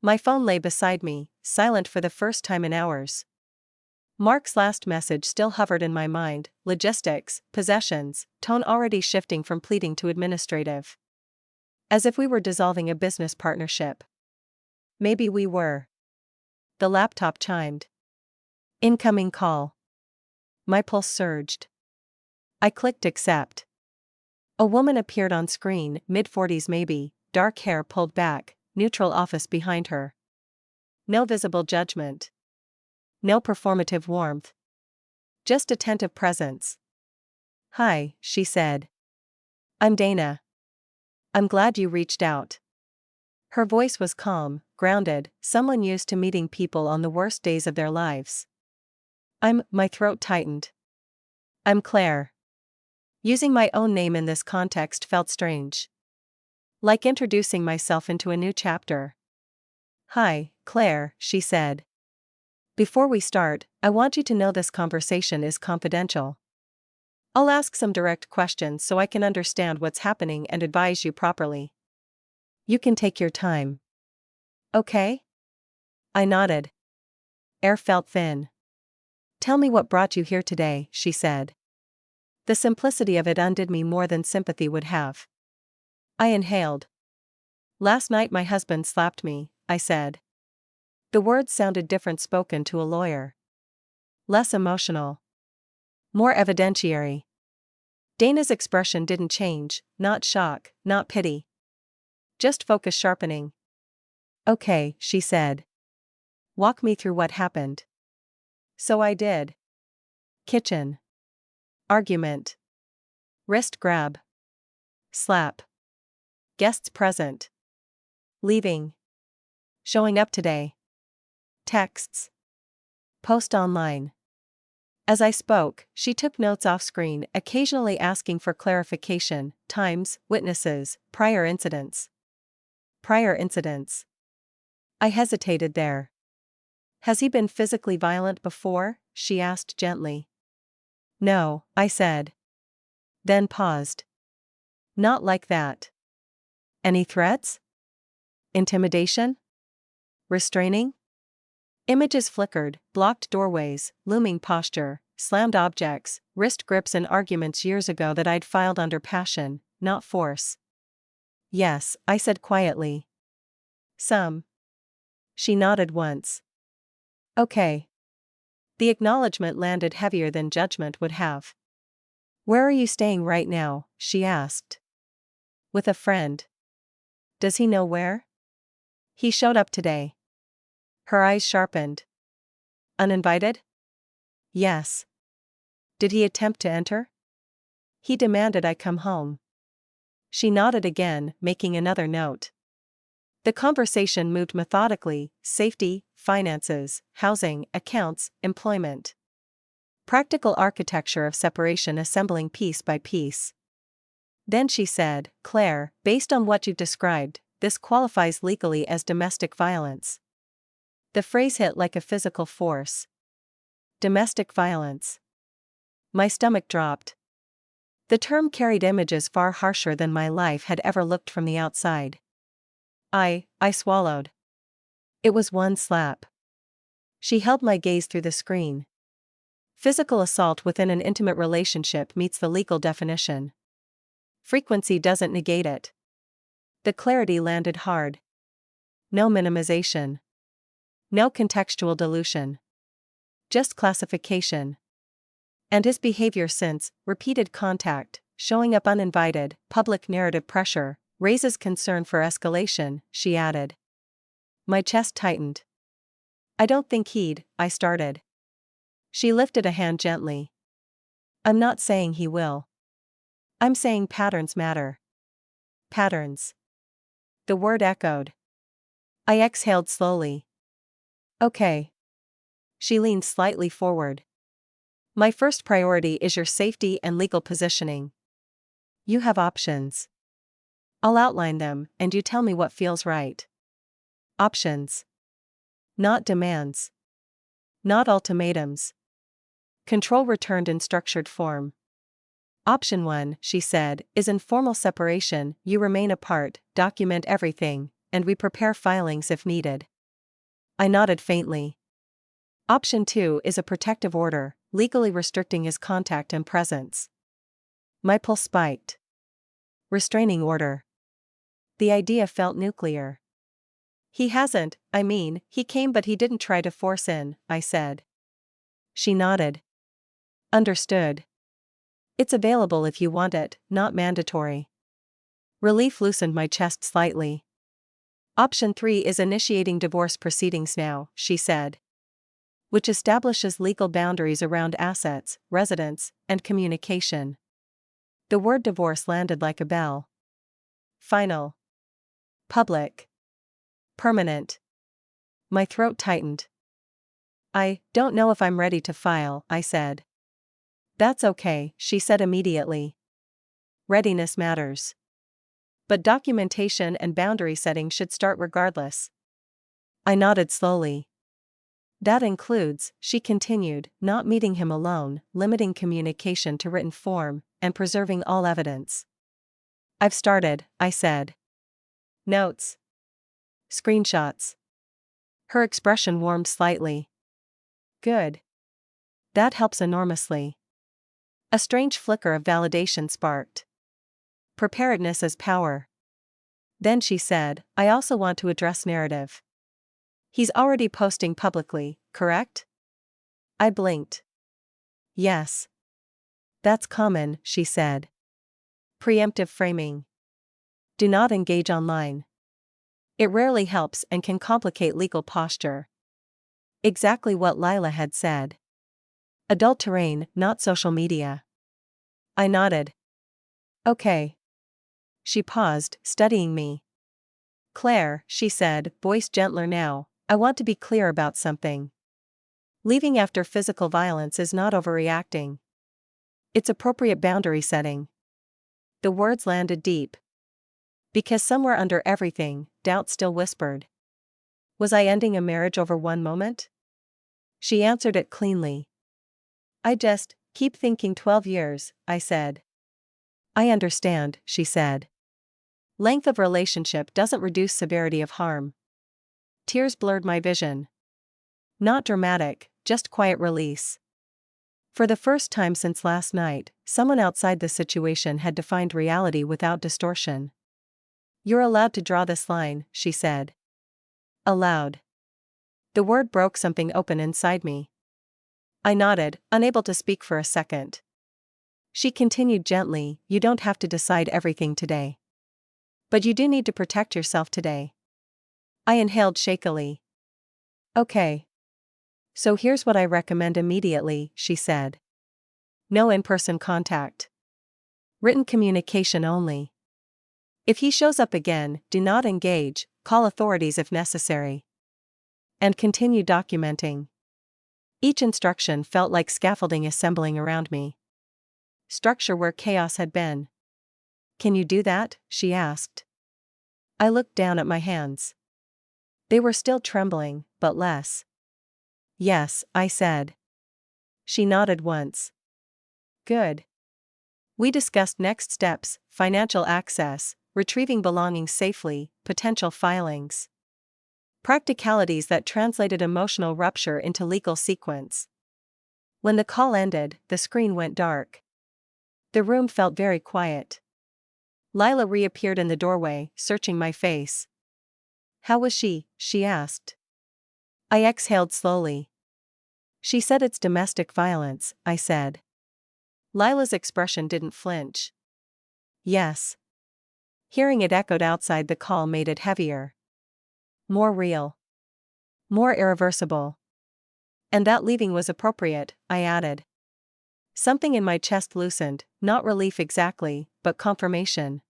My phone lay beside me, silent for the first time in hours. Mark's last message still hovered in my mind: logistics, possessions, tone already shifting from pleading to administrative. As if we were dissolving a business partnership. Maybe we were. The laptop chimed. Incoming call. My pulse surged. I clicked accept. A woman appeared on screen, mid-40s maybe, dark hair pulled back, neutral office behind her. No visible judgment. No performative warmth. Just attentive presence. "Hi," she said. "I'm Dana. I'm glad you reached out." Her voice was calm, grounded, someone used to meeting people on the worst days of their lives. My throat tightened. "I'm Claire." Using my own name in this context felt strange. Like introducing myself into a new chapter. "Hi, Claire," she said. "Before we start, I want you to know this conversation is confidential. I'll ask some direct questions so I can understand what's happening and advise you properly. You can take your time. Okay?" I nodded. Air felt thin. "Tell me what brought you here today," she said. The simplicity of it undid me more than sympathy would have. I inhaled. "Last night my husband slapped me," I said. The words sounded different spoken to a lawyer. Less emotional. More evidentiary. Dana's expression didn't change, not shock, not pity. Just focus sharpening. "Okay," she said. "Walk me through what happened." So I did. Kitchen. Argument. Wrist grab. Slap. Guests present. Leaving. Showing up today. Texts. Post online. As I spoke, she took notes off screen, occasionally asking for clarification: times, witnesses, prior incidents. Prior incidents. I hesitated there. "Has he been physically violent before?" she asked gently. "No," I said. Then paused. "Not like that." "Any threats? Intimidation? Restraining?" Images flickered: blocked doorways, looming posture, slammed objects, wrist grips, and arguments years ago that I'd filed under passion, not force. "Yes," I said quietly. "Some." She nodded once. "Okay." The acknowledgement landed heavier than judgment would have. "Where are you staying right now?" she asked. "With a friend." "Does he know where?" "He showed up today." Her eyes sharpened. "Uninvited?" "Yes." "Did he attempt to enter?" "He demanded I come home." She nodded again, making another note. The conversation moved methodically: safety, finances, housing, accounts, employment. Practical architecture of separation assembling piece by piece. Then she said, "Claire, based on what you've described, this qualifies legally as domestic violence." The phrase hit like a physical force. Domestic violence. My stomach dropped. The term carried images far harsher than my life had ever looked from the outside. I swallowed. It was one slap. She held my gaze through the screen. Physical assault within an intimate relationship meets the legal definition. Frequency doesn't negate it. The clarity landed hard. No minimization. No contextual dilution. Just classification. And his behavior since: repeated contact, showing up uninvited, public narrative pressure, raises concern for escalation, she added. My chest tightened. "I don't think I started." She lifted a hand gently. "I'm not saying he will. I'm saying patterns matter." Patterns. The word echoed. I exhaled slowly. Okay. She leaned slightly forward. My first priority is your safety and legal positioning. You have options. I'll outline them, and you tell me what feels right. Options. Not demands. Not ultimatums. Control returned in structured form. Option 1, she said, is informal separation. You remain apart, document everything, and we prepare filings if needed. I nodded faintly. Option 2 is a protective order, legally restricting his contact and presence. My pulse spiked. Restraining order. The idea felt nuclear. He hasn't, he came but he didn't try to force in, I said. She nodded. Understood. It's available if you want it, not mandatory. Relief loosened my chest slightly. Option 3 is initiating divorce proceedings now, she said. Which establishes legal boundaries around assets, residence, and communication. The word divorce landed like a bell. Final. Public. Permanent. My throat tightened. I don't know if I'm ready to file, I said. That's okay, she said immediately. Readiness matters. But documentation and boundary setting should start regardless. I nodded slowly. That includes, she continued, not meeting him alone, limiting communication to written form, and preserving all evidence. I've started, I said. Notes. Screenshots. Her expression warmed slightly. Good. That helps enormously. A strange flicker of validation sparked. Preparedness is power. Then she said, I also want to address narrative. He's already posting publicly, correct? I blinked. Yes. That's common, she said. Preemptive framing. Do not engage online. It rarely helps and can complicate legal posture. Exactly what Lila had said. Adult terrain, not social media. I nodded. Okay. She paused, studying me. Claire, she said, voice gentler now, I want to be clear about something. Leaving after physical violence is not overreacting. It's appropriate boundary setting. The words landed deep. Because somewhere under everything, doubt still whispered. Was I ending a marriage over one moment? She answered it cleanly. I just keep thinking 12 years, I said. I understand, she said. Length of relationship doesn't reduce severity of harm. Tears blurred my vision. Not dramatic, just quiet release. For the first time since last night, someone outside the situation had defined reality without distortion. You're allowed to draw this line, she said. Allowed. The word broke something open inside me. I nodded, unable to speak for a second. She continued gently, you don't have to decide everything today. But you do need to protect yourself today. I inhaled shakily. Okay. So here's what I recommend immediately, she said. No in-person contact. Written communication only. If he shows up again, do not engage, call authorities if necessary. And continue documenting. Each instruction felt like scaffolding assembling around me. Structure where chaos had been. Can you do that? She asked. I looked down at my hands. They were still trembling, but less. Yes, I said. She nodded once. Good. We discussed next steps, financial access, retrieving belongings safely, potential filings. Practicalities that translated emotional rupture into legal sequence. When the call ended, the screen went dark. The room felt very quiet. Lila reappeared in the doorway, searching my face. How was she? She asked. I exhaled slowly. She said it's domestic violence, I said. Lila's expression didn't flinch. Yes. Hearing it echoed outside the call made it heavier. More real. More irreversible. And that leaving was appropriate, I added. Something in my chest loosened, not relief exactly, but confirmation.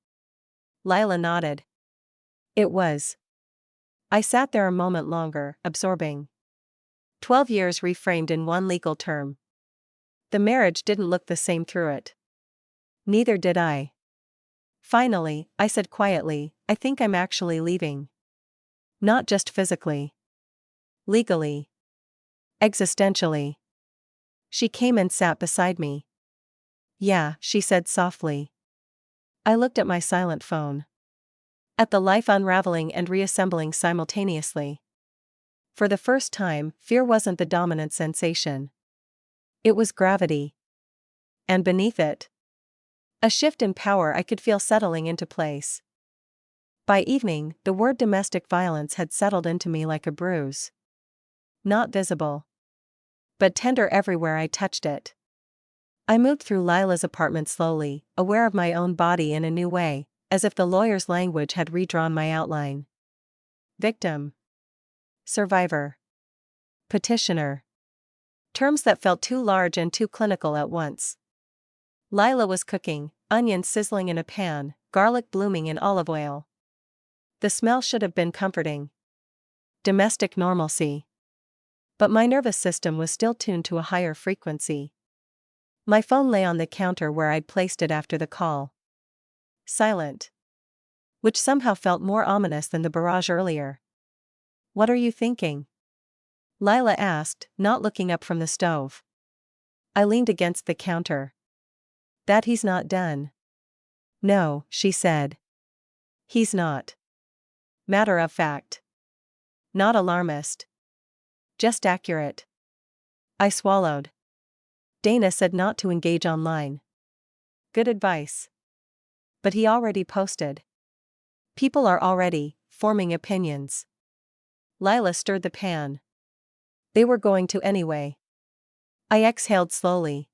Lila nodded. It was. I sat there a moment longer, absorbing. 12 years reframed in one legal term. The marriage didn't look the same through it. Neither did I. Finally, I said quietly, I think I'm actually leaving. Not just physically. Legally. Existentially. She came and sat beside me. Yeah, she said softly. I looked at my silent phone. At the life unraveling and reassembling simultaneously. For the first time, fear wasn't the dominant sensation. It was gravity. And beneath it, a shift in power I could feel settling into place. By evening, the word domestic violence had settled into me like a bruise. Not visible, but tender everywhere I touched it. I moved through Lila's apartment slowly, aware of my own body in a new way, as if the lawyer's language had redrawn my outline. Victim. Survivor. Petitioner. Terms that felt too large and too clinical at once. Lila was cooking, onions sizzling in a pan, garlic blooming in olive oil. The smell should have been comforting. Domestic normalcy. But my nervous system was still tuned to a higher frequency. My phone lay on the counter where I'd placed it after the call. Silent. Which somehow felt more ominous than the barrage earlier. What are you thinking? Lila asked, not looking up from the stove. I leaned against the counter. That he's not done. No, she said. He's not. Matter of fact. Not alarmist. Just accurate. I swallowed. Dana said not to engage online. Good advice. But he already posted. People are already forming opinions. Lila stirred the pan. They were going to anyway. I exhaled slowly.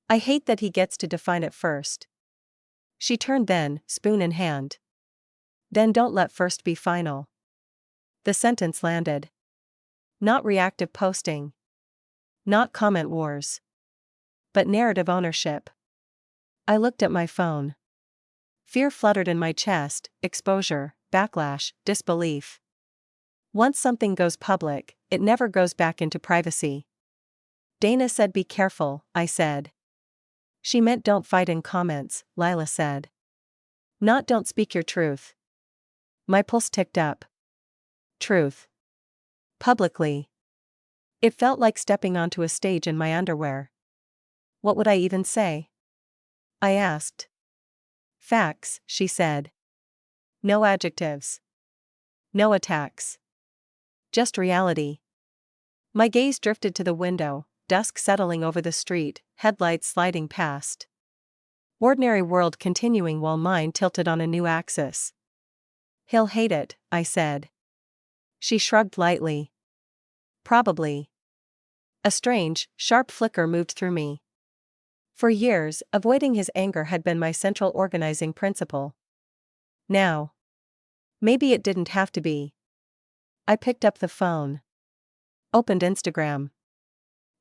I hate that he gets to define it first. She turned then, spoon in hand. Then don't let first be final. The sentence landed. Not reactive posting. Not comment wars. But narrative ownership. I looked at my phone. Fear fluttered in my chest, exposure, backlash, disbelief. Once something goes public, it never goes back into privacy. Dana said be careful, I said. She meant don't fight in comments, Lila said. Not don't speak your truth. My pulse ticked up. Truth. Publicly. It felt like stepping onto a stage in my underwear. What would I even say? I asked. Facts, she said. No adjectives. No attacks. Just reality. My gaze drifted to the window, dusk settling over the street, headlights sliding past. Ordinary world continuing while mine tilted on a new axis. He'll hate it, I said. She shrugged lightly. Probably. A strange, sharp flicker moved through me. For years, avoiding his anger had been my central organizing principle. Now. Maybe it didn't have to be. I picked up the phone. Opened Instagram.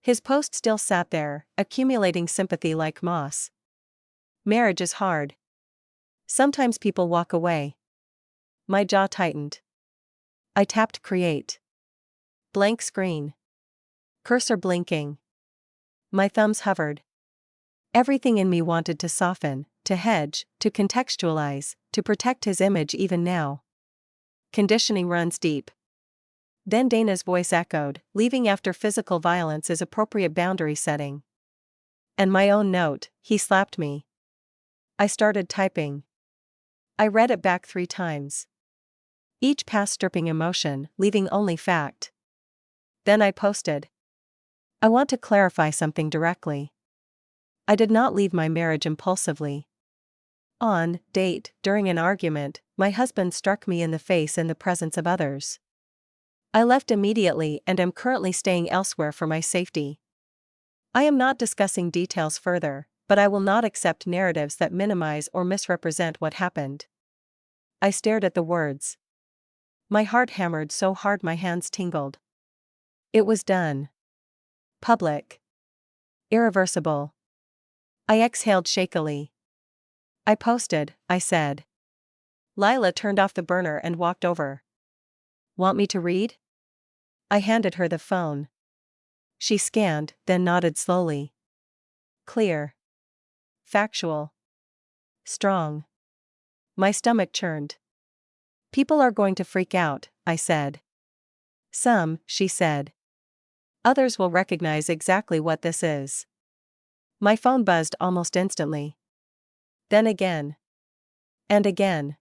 His post still sat there, accumulating sympathy like moss. Marriage is hard. Sometimes people walk away. My jaw tightened. I tapped create. Blank screen. Cursor blinking. My thumbs hovered. Everything in me wanted to soften, to hedge, to contextualize, to protect his image even now. Conditioning runs deep. Then Dana's voice echoed, leaving after physical violence is appropriate boundary setting. And my own note, he slapped me. I started typing. I read it back 3 times. Each pass stripping emotion, leaving only fact. Then I posted. I want to clarify something directly. I did not leave my marriage impulsively. On date, during an argument, my husband struck me in the face in the presence of others. I left immediately and am currently staying elsewhere for my safety. I am not discussing details further, but I will not accept narratives that minimize or misrepresent what happened. I stared at the words. My heart hammered so hard my hands tingled. It was done. Public. Irreversible. I exhaled shakily. I posted, I said. Lila turned off the burner and walked over. Want me to read? I handed her the phone. She scanned, then nodded slowly. Clear. Factual. Strong. My stomach churned. People are going to freak out, I said. Some, she said. Others will recognize exactly what this is. My phone buzzed almost instantly. Then again. And again.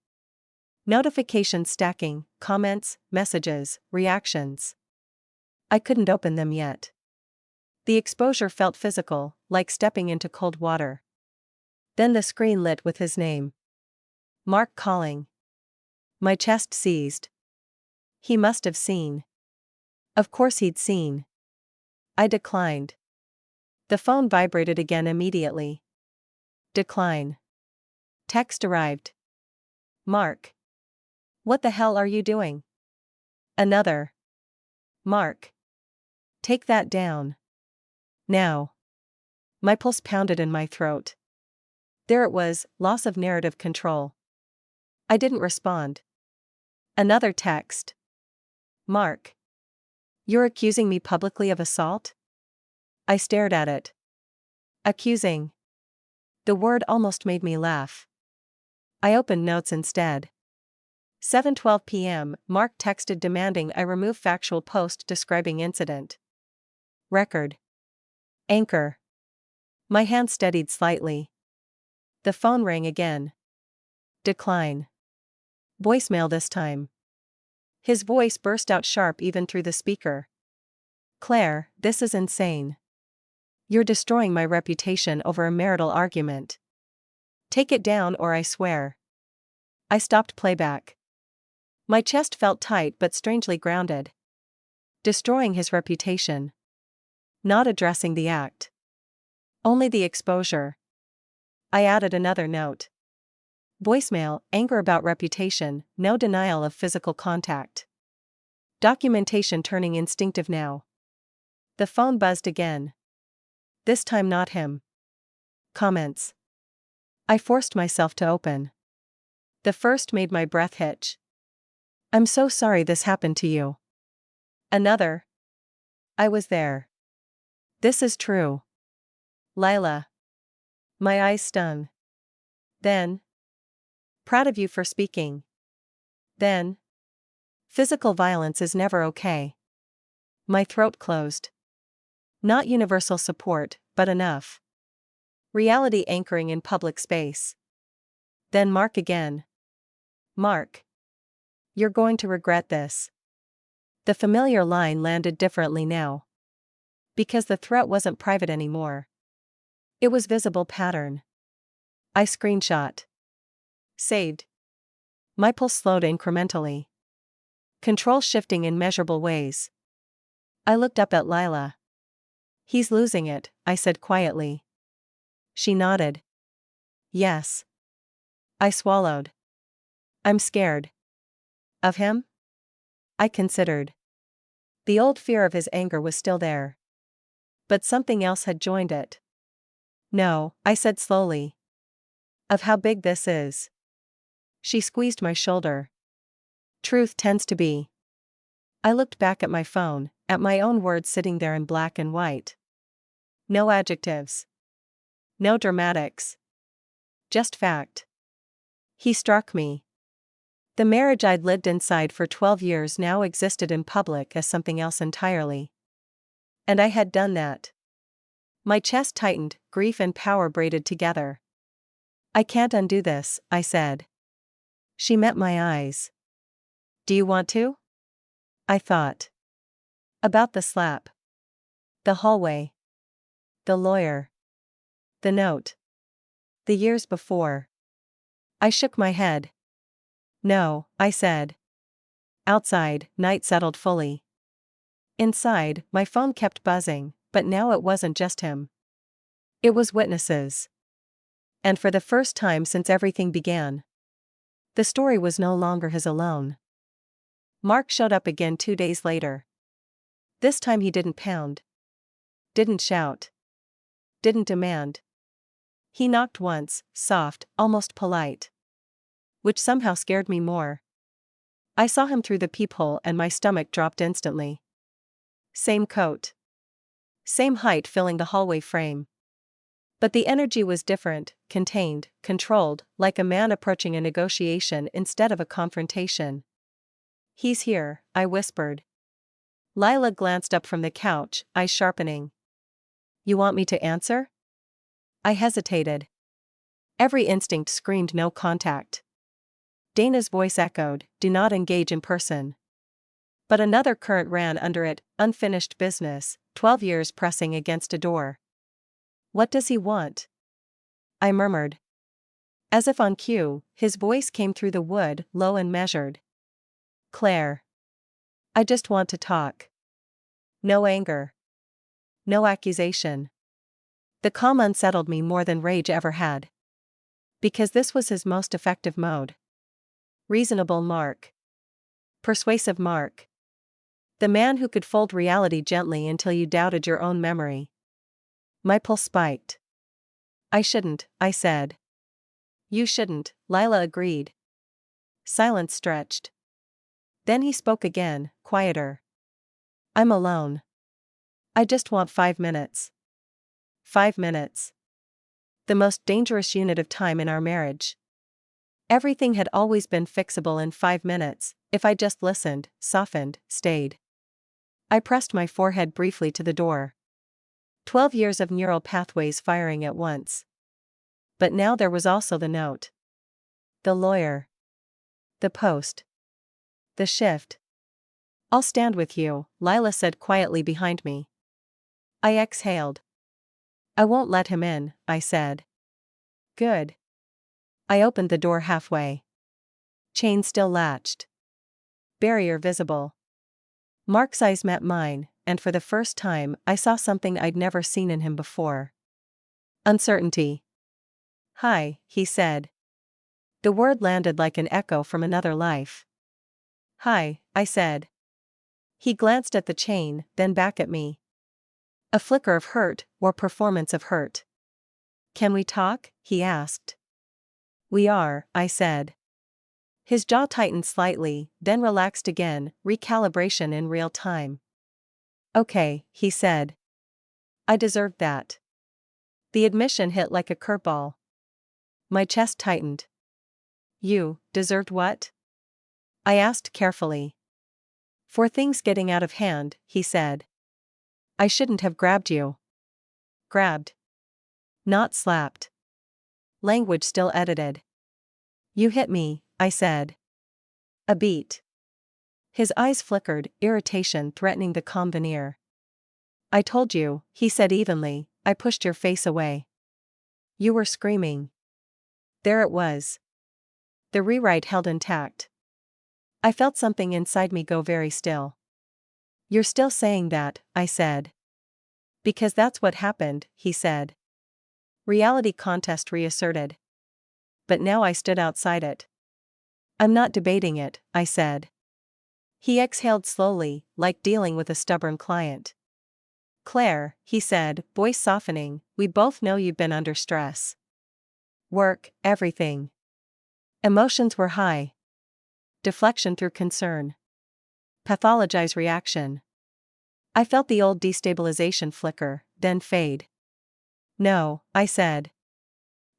Notifications stacking, comments, messages, reactions. I couldn't open them yet. The exposure felt physical, like stepping into cold water. Then the screen lit with his name. Mark calling. My chest seized. He must have seen. Of course he'd seen. I declined. The phone vibrated again immediately. Decline. Text arrived. Mark. What the hell are you doing? Another. Mark. Take that down. Now. My pulse pounded in my throat. There it was, loss of narrative control. I didn't respond. Another text. Mark. You're accusing me publicly of assault? I stared at it. Accusing. The word almost made me laugh. I opened notes instead. 7:12 p.m., Mark texted demanding I remove factual post describing incident. Record. Anchor. My hand steadied slightly. The phone rang again. Decline. Voicemail this time. His voice burst out sharp even through the speaker. Claire, this is insane. You're destroying my reputation over a marital argument. Take it down or I swear. I stopped playback. My chest felt tight but strangely grounded. Destroying his reputation. Not addressing the act. Only the exposure. I added another note. Voicemail, anger about reputation, no denial of physical contact. Documentation turning instinctive now. The phone buzzed again. This time not him. Comments. I forced myself to open. The first made my breath hitch. I'm so sorry this happened to you. Another. I was there. This is true. Lila. My eyes stung. Then. Proud of you for speaking. Then. Physical violence is never okay. My throat closed. Not universal support, but enough. Reality anchoring in public space. Then Mark again. Mark. You're going to regret this. The familiar line landed differently now. Because the threat wasn't private anymore. It was visible pattern. I screenshot. Saved. My pulse slowed incrementally. Control shifting in measurable ways. I looked up at Lila. He's losing it, I said quietly. She nodded. Yes. I swallowed. I'm scared. Of him? I considered. The old fear of his anger was still there. But something else had joined it. No, I said slowly. Of how big this is. She squeezed my shoulder. Truth tends to be. I looked back at my phone, at my own words sitting there in black and white. No adjectives. No dramatics. Just fact. He struck me. The marriage I'd lived inside for 12 years now existed in public as something else entirely. And I had done that. My chest tightened, grief and power braided together. I can't undo this, I said. She met my eyes. Do you want to? I thought. About the slap. The hallway. The lawyer. The note. The years before. I shook my head. No, I said. Outside, night settled fully. Inside, my phone kept buzzing, but now it wasn't just him. It was witnesses. And for the first time since everything began. The story was no longer his alone. Mark showed up again 2 days later. This time he didn't pound. Didn't shout. Didn't demand. He knocked once, soft, almost polite. Which somehow scared me more. I saw him through the peephole and my stomach dropped instantly. Same coat. Same height filling the hallway frame. But the energy was different, contained, controlled, like a man approaching a negotiation instead of a confrontation. "He's here," I whispered. Lila glanced up from the couch, eyes sharpening. "You want me to answer?" I hesitated. Every instinct screamed no contact. Dana's voice echoed, "Do not engage in person." But another current ran under it, unfinished business, 12 years pressing against a door. "What does he want?" I murmured. As if on cue, his voice came through the wood, low and measured. "Claire. I just want to talk." No anger. No accusation. The calm unsettled me more than rage ever had. Because this was his most effective mode. Reasonable Mark. Persuasive Mark. The man who could fold reality gently until you doubted your own memory. My pulse spiked. "I shouldn't," I said. "You shouldn't," Lila agreed. Silence stretched. Then he spoke again, quieter. "I'm alone. I just want 5 minutes." 5 minutes. The most dangerous unit of time in our marriage. Everything had always been fixable in 5 minutes, if I just listened, softened, stayed. I pressed my forehead briefly to the door. 12 years of neural pathways firing at once. But now there was also the note. The lawyer. The post. The shift. "I'll stand with you," Lila said quietly behind me. I exhaled. "I won't let him in," I said. "Good." I opened the door halfway. Chain still latched. Barrier visible. Mark's eyes met mine, and for the first time I saw something I'd never seen in him before. Uncertainty. "Hi," he said. The word landed like an echo from another life. "Hi," I said. He glanced at the chain, then back at me. A flicker of hurt, or performance of hurt. "Can we talk?" he asked. "We are," I said. His jaw tightened slightly, then relaxed again, recalibration in real time. "Okay," he said. I deserved that. The admission hit like a curveball. My chest tightened. "You deserved what?" I asked carefully. "For things getting out of hand," he said. "I shouldn't have grabbed you." Grabbed. Not slapped. Language still edited. "You hit me," I said. A beat. His eyes flickered, irritation threatening the calm veneer. "I told you," he said evenly, "I pushed your face away. You were screaming." There it was. The rewrite held intact. I felt something inside me go very still. "You're still saying that," I said. "Because that's what happened," he said. Reality contest reasserted. But now I stood outside it. "I'm not debating it," I said. He exhaled slowly, like dealing with a stubborn client. "Claire," he said, voice softening, "we both know you've been under stress. Work, everything." Emotions were high. Deflection through concern. Pathologize reaction. I felt the old destabilization flicker, then fade. "No," I said.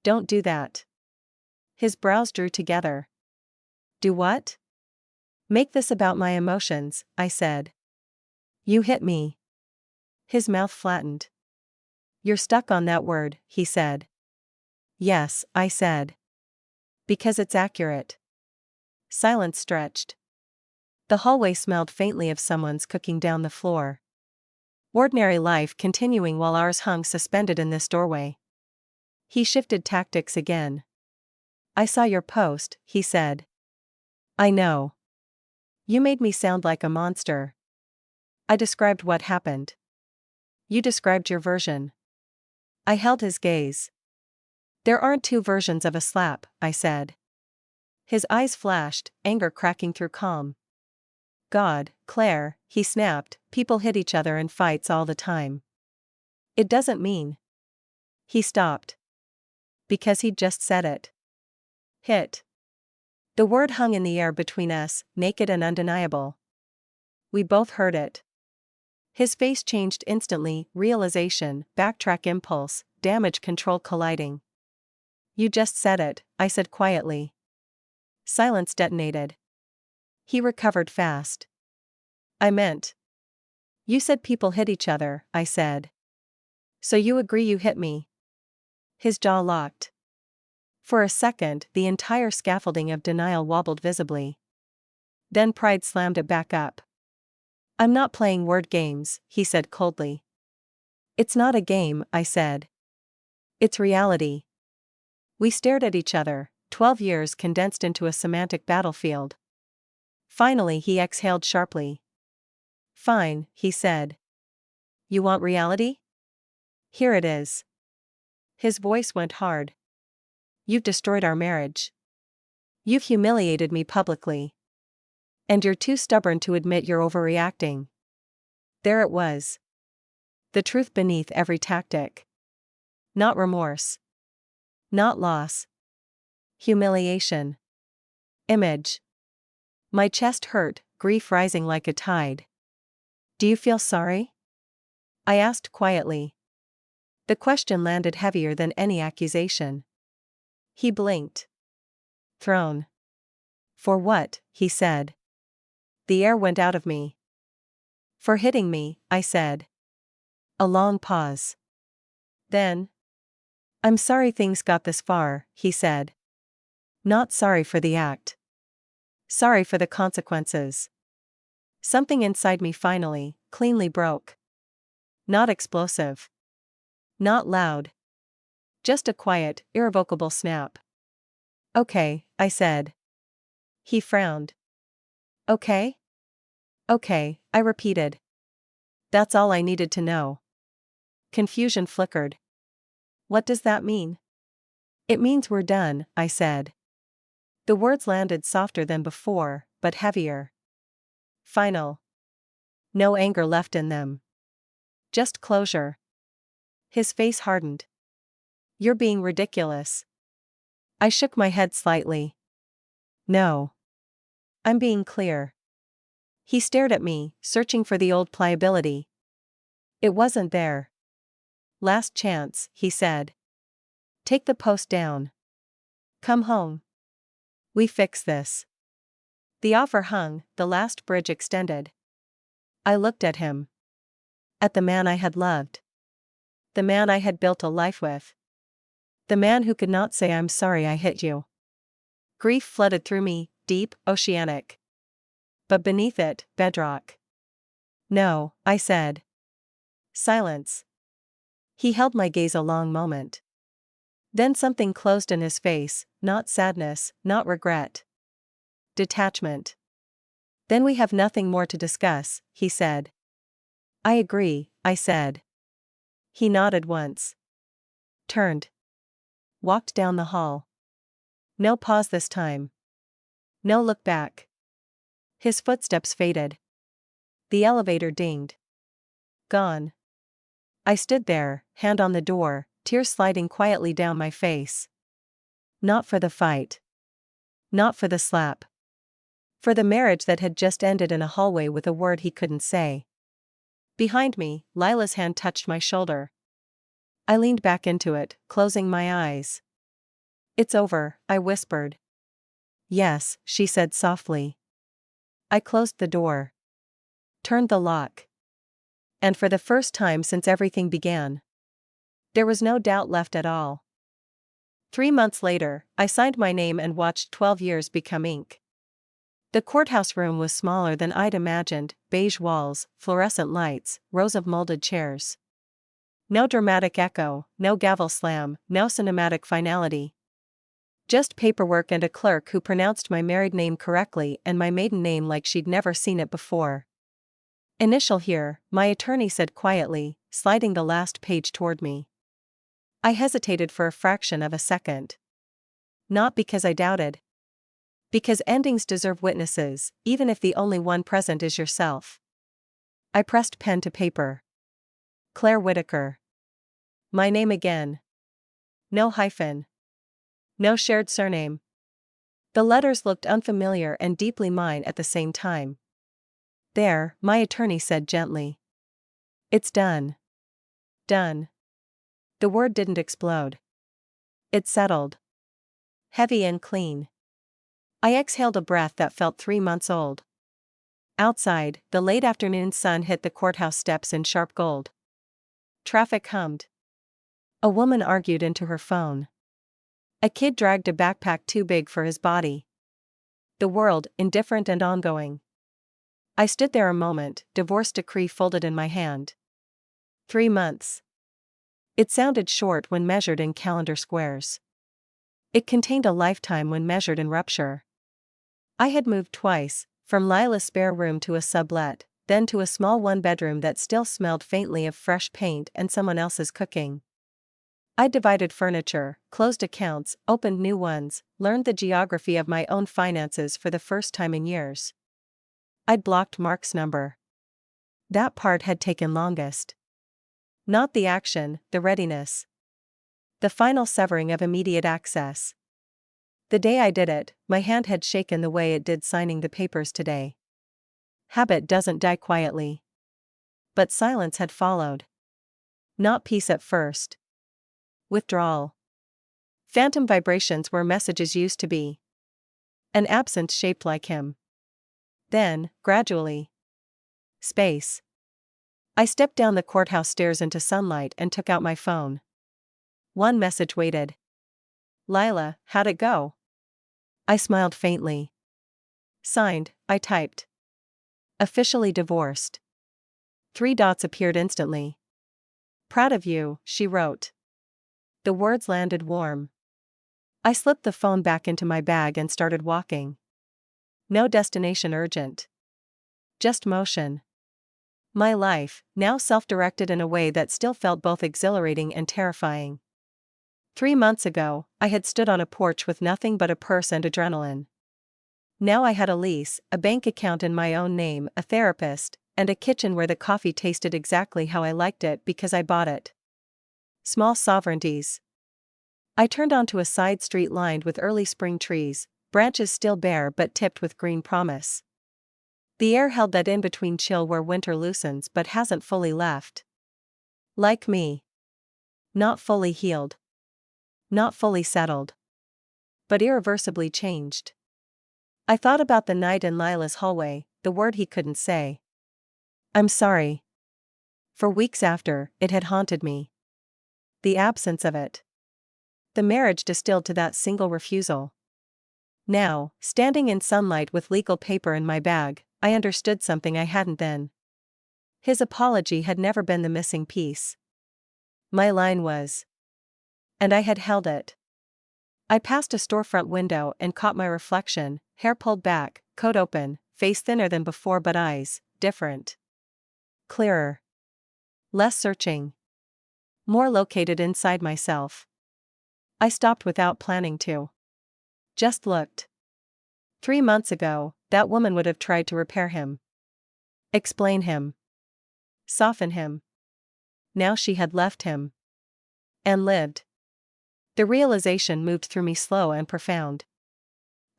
"Don't do that." His brows drew together. "Do what?" "Make this about my emotions," I said. "You hit me." His mouth flattened. "You're stuck on that word," he said. "Yes," I said. "Because it's accurate." Silence stretched. The hallway smelled faintly of someone's cooking down the floor. Ordinary life continuing while ours hung suspended in this doorway. He shifted tactics again. "I saw your post," he said. "I know. You made me sound like a monster." I described what happened. "You described your version." I held his gaze. "There aren't two versions of a slap," I said. His eyes flashed, anger cracking through calm. "God, Claire," he snapped, "people hit each other in fights all the time. It doesn't mean." He stopped. Because he'd just said it. Hit. The word hung in the air between us, naked and undeniable. We both heard it. His face changed instantly, realization, backtrack impulse, damage control colliding. You just said it, I said quietly. Silence detonated. He recovered fast. I meant. You said people hit each other, I said. So you agree you hit me? His jaw locked. For a second, the entire scaffolding of denial wobbled visibly. Then pride slammed it back up. I'm not playing word games, he said coldly. It's not a game, I said. It's reality. We stared at each other, 12 years condensed into a semantic battlefield. Finally, he exhaled sharply. Fine, he said. You want reality? Here it is. His voice went hard. You've destroyed our marriage. You've humiliated me publicly. And you're too stubborn to admit you're overreacting. There it was. The truth beneath every tactic. Not remorse. Not loss. Humiliation. Image. My chest hurt, grief rising like a tide. Do you feel sorry? I asked quietly. The question landed heavier than any accusation. He blinked. Thrown. For what? He said. The air went out of me. For hitting me, I said. A long pause. Then. I'm sorry things got this far, he said. Not sorry for the act. Sorry for the consequences. Something inside me finally, cleanly broke. Not explosive. Not loud. Just a quiet, irrevocable snap. Okay, I said. He frowned. Okay? Okay, I repeated. That's all I needed to know. Confusion flickered. What does that mean? It means we're done, I said. The words landed softer than before, but heavier. Final. No anger left in them. Just closure. His face hardened. You're being ridiculous. I shook my head slightly. No. I'm being clear. He stared at me, searching for the old pliability. It wasn't there. Last chance, he said. Take the post down. Come home. We fix this. The offer hung, the last bridge extended. I looked at him. At the man I had loved. The man I had built a life with. The man who could not say I'm sorry I hit you. Grief flooded through me, deep, oceanic. But beneath it, bedrock. No, I said. Silence. He held my gaze a long moment. Then something closed in his face, not sadness, not regret. Detachment. Then we have nothing more to discuss, he said. I agree, I said. He nodded once. Turned. Walked down the hall. No pause this time. No look back. His footsteps faded. The elevator dinged. Gone. I stood there, hand on the door, tears sliding quietly down my face. Not for the fight. Not for the slap. For the marriage that had just ended in a hallway with a word he couldn't say. Behind me, Lila's hand touched my shoulder. I leaned back into it, closing my eyes. It's over, I whispered. Yes, she said softly. I closed the door. Turned the lock. And for the first time since everything began, there was no doubt left at all. 3 months later, I signed my name and watched 12 years become ink. The courthouse room was smaller than I'd imagined, beige walls, fluorescent lights, rows of molded chairs. No dramatic echo, no gavel slam, no cinematic finality. Just paperwork and a clerk who pronounced my married name correctly and my maiden name like she'd never seen it before. Initial here, my attorney said quietly, sliding the last page toward me. I hesitated for a fraction of a second. Not because I doubted. Because endings deserve witnesses, even if the only one present is yourself. I pressed pen to paper. Claire Whitaker. My name again. No hyphen. No shared surname. The letters looked unfamiliar and deeply mine at the same time. "There," my attorney said gently. "It's done." Done. The word didn't explode. It settled. Heavy and clean. I exhaled a breath that felt 3 months old. Outside, the late afternoon sun hit the courthouse steps in sharp gold. Traffic hummed. A woman argued into her phone. A kid dragged a backpack too big for his body. The world, indifferent and ongoing. I stood there a moment, divorce decree folded in my hand. 3 months. It sounded short when measured in calendar squares. It contained a lifetime when measured in rupture. I had moved twice, from Lila's spare room to a sublet, then to a small one-bedroom that still smelled faintly of fresh paint and someone else's cooking. I divided furniture, closed accounts, opened new ones, learned the geography of my own finances for the first time in years. I'd blocked Mark's number. That part had taken longest. Not the action, the readiness. The final severing of immediate access. The day I did it, my hand had shaken the way it did signing the papers today. Habit doesn't die quietly. But silence had followed. Not peace at first. Withdrawal. Phantom vibrations where messages used to be. An absence shaped like him. Then, gradually. Space. I stepped down the courthouse stairs into sunlight and took out my phone. One message waited. "Lila, how'd it go?" I smiled faintly. "Signed," I typed. "Officially divorced." 3 dots appeared instantly. "Proud of you," she wrote. The words landed warm. I slipped the phone back into my bag and started walking. No destination urgent. Just motion. My life, now self-directed in a way that still felt both exhilarating and terrifying. 3 months ago, I had stood on a porch with nothing but a purse and adrenaline. Now I had a lease, a bank account in my own name, a therapist, and a kitchen where the coffee tasted exactly how I liked it because I bought it. Small sovereignties. I turned onto a side street lined with early spring trees, branches still bare but tipped with green promise. The air held that in-between chill where winter loosens but hasn't fully left. Like me. Not fully healed. Not fully settled. But irreversibly changed. I thought about the night in Lila's hallway, the word he couldn't say. "I'm sorry." For weeks after, it had haunted me. The absence of it. The marriage distilled to that single refusal. Now, standing in sunlight with legal paper in my bag, I understood something I hadn't then. His apology had never been the missing piece. My line was. And I had held it. I passed a storefront window and caught my reflection, hair pulled back, coat open, face thinner than before but eyes, different. Clearer. Less searching. More located inside myself. I stopped without planning to. Just looked. 3 months ago, that woman would have tried to repair him. Explain him. Soften him. Now she had left him. And lived. The realization moved through me slow and profound.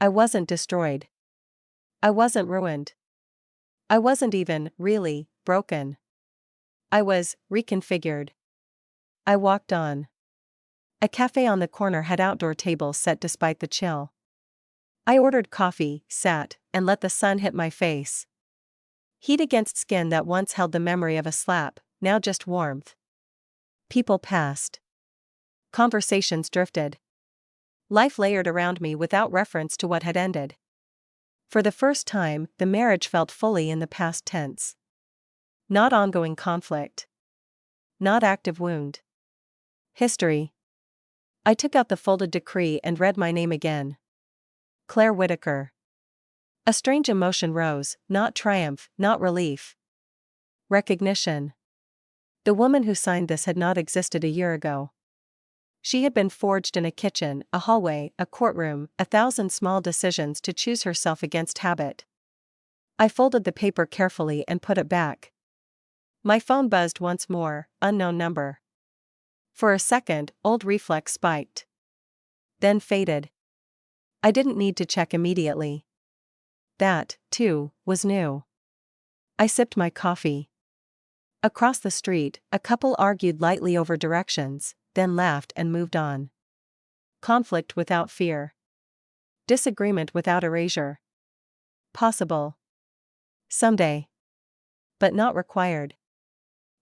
I wasn't destroyed. I wasn't ruined. I wasn't even, really, broken. I was, reconfigured. I walked on. A cafe on the corner had outdoor tables set despite the chill. I ordered coffee, sat, and let the sun hit my face. Heat against skin that once held the memory of a slap, now just warmth. People passed. Conversations drifted. Life layered around me without reference to what had ended. For the first time, the marriage felt fully in the past tense. Not ongoing conflict. Not active wound. History. I took out the folded decree and read my name again. Claire Whitaker. A strange emotion rose, not triumph, not relief. Recognition. The woman who signed this had not existed a year ago. She had been forged in a kitchen, a hallway, a courtroom, 1,000 small decisions to choose herself against habit. I folded the paper carefully and put it back. My phone buzzed once more, unknown number. For a second, old reflex spiked. Then faded. I didn't need to check immediately. That, too, was new. I sipped my coffee. Across the street, a couple argued lightly over directions, then laughed and moved on. Conflict without fear. Disagreement without erasure. Possible. Someday. But not required.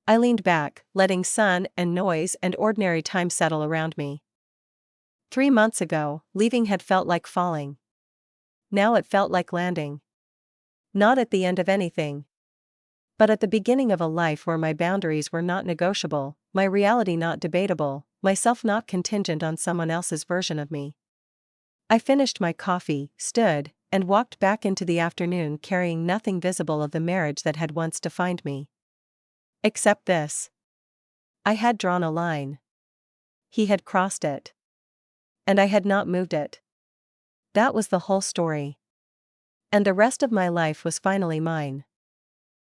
I leaned back, letting sun and noise and ordinary time settle around me. 3 months ago, leaving had felt like falling. Now it felt like landing. Not at the end of anything, but at the beginning of a life where my boundaries were not negotiable, my reality not debatable, myself not contingent on someone else's version of me. I finished my coffee, stood, and walked back into the afternoon carrying nothing visible of the marriage that had once defined me. Except this. I had drawn a line. He had crossed it. And I had not moved it. That was the whole story. And the rest of my life was finally mine.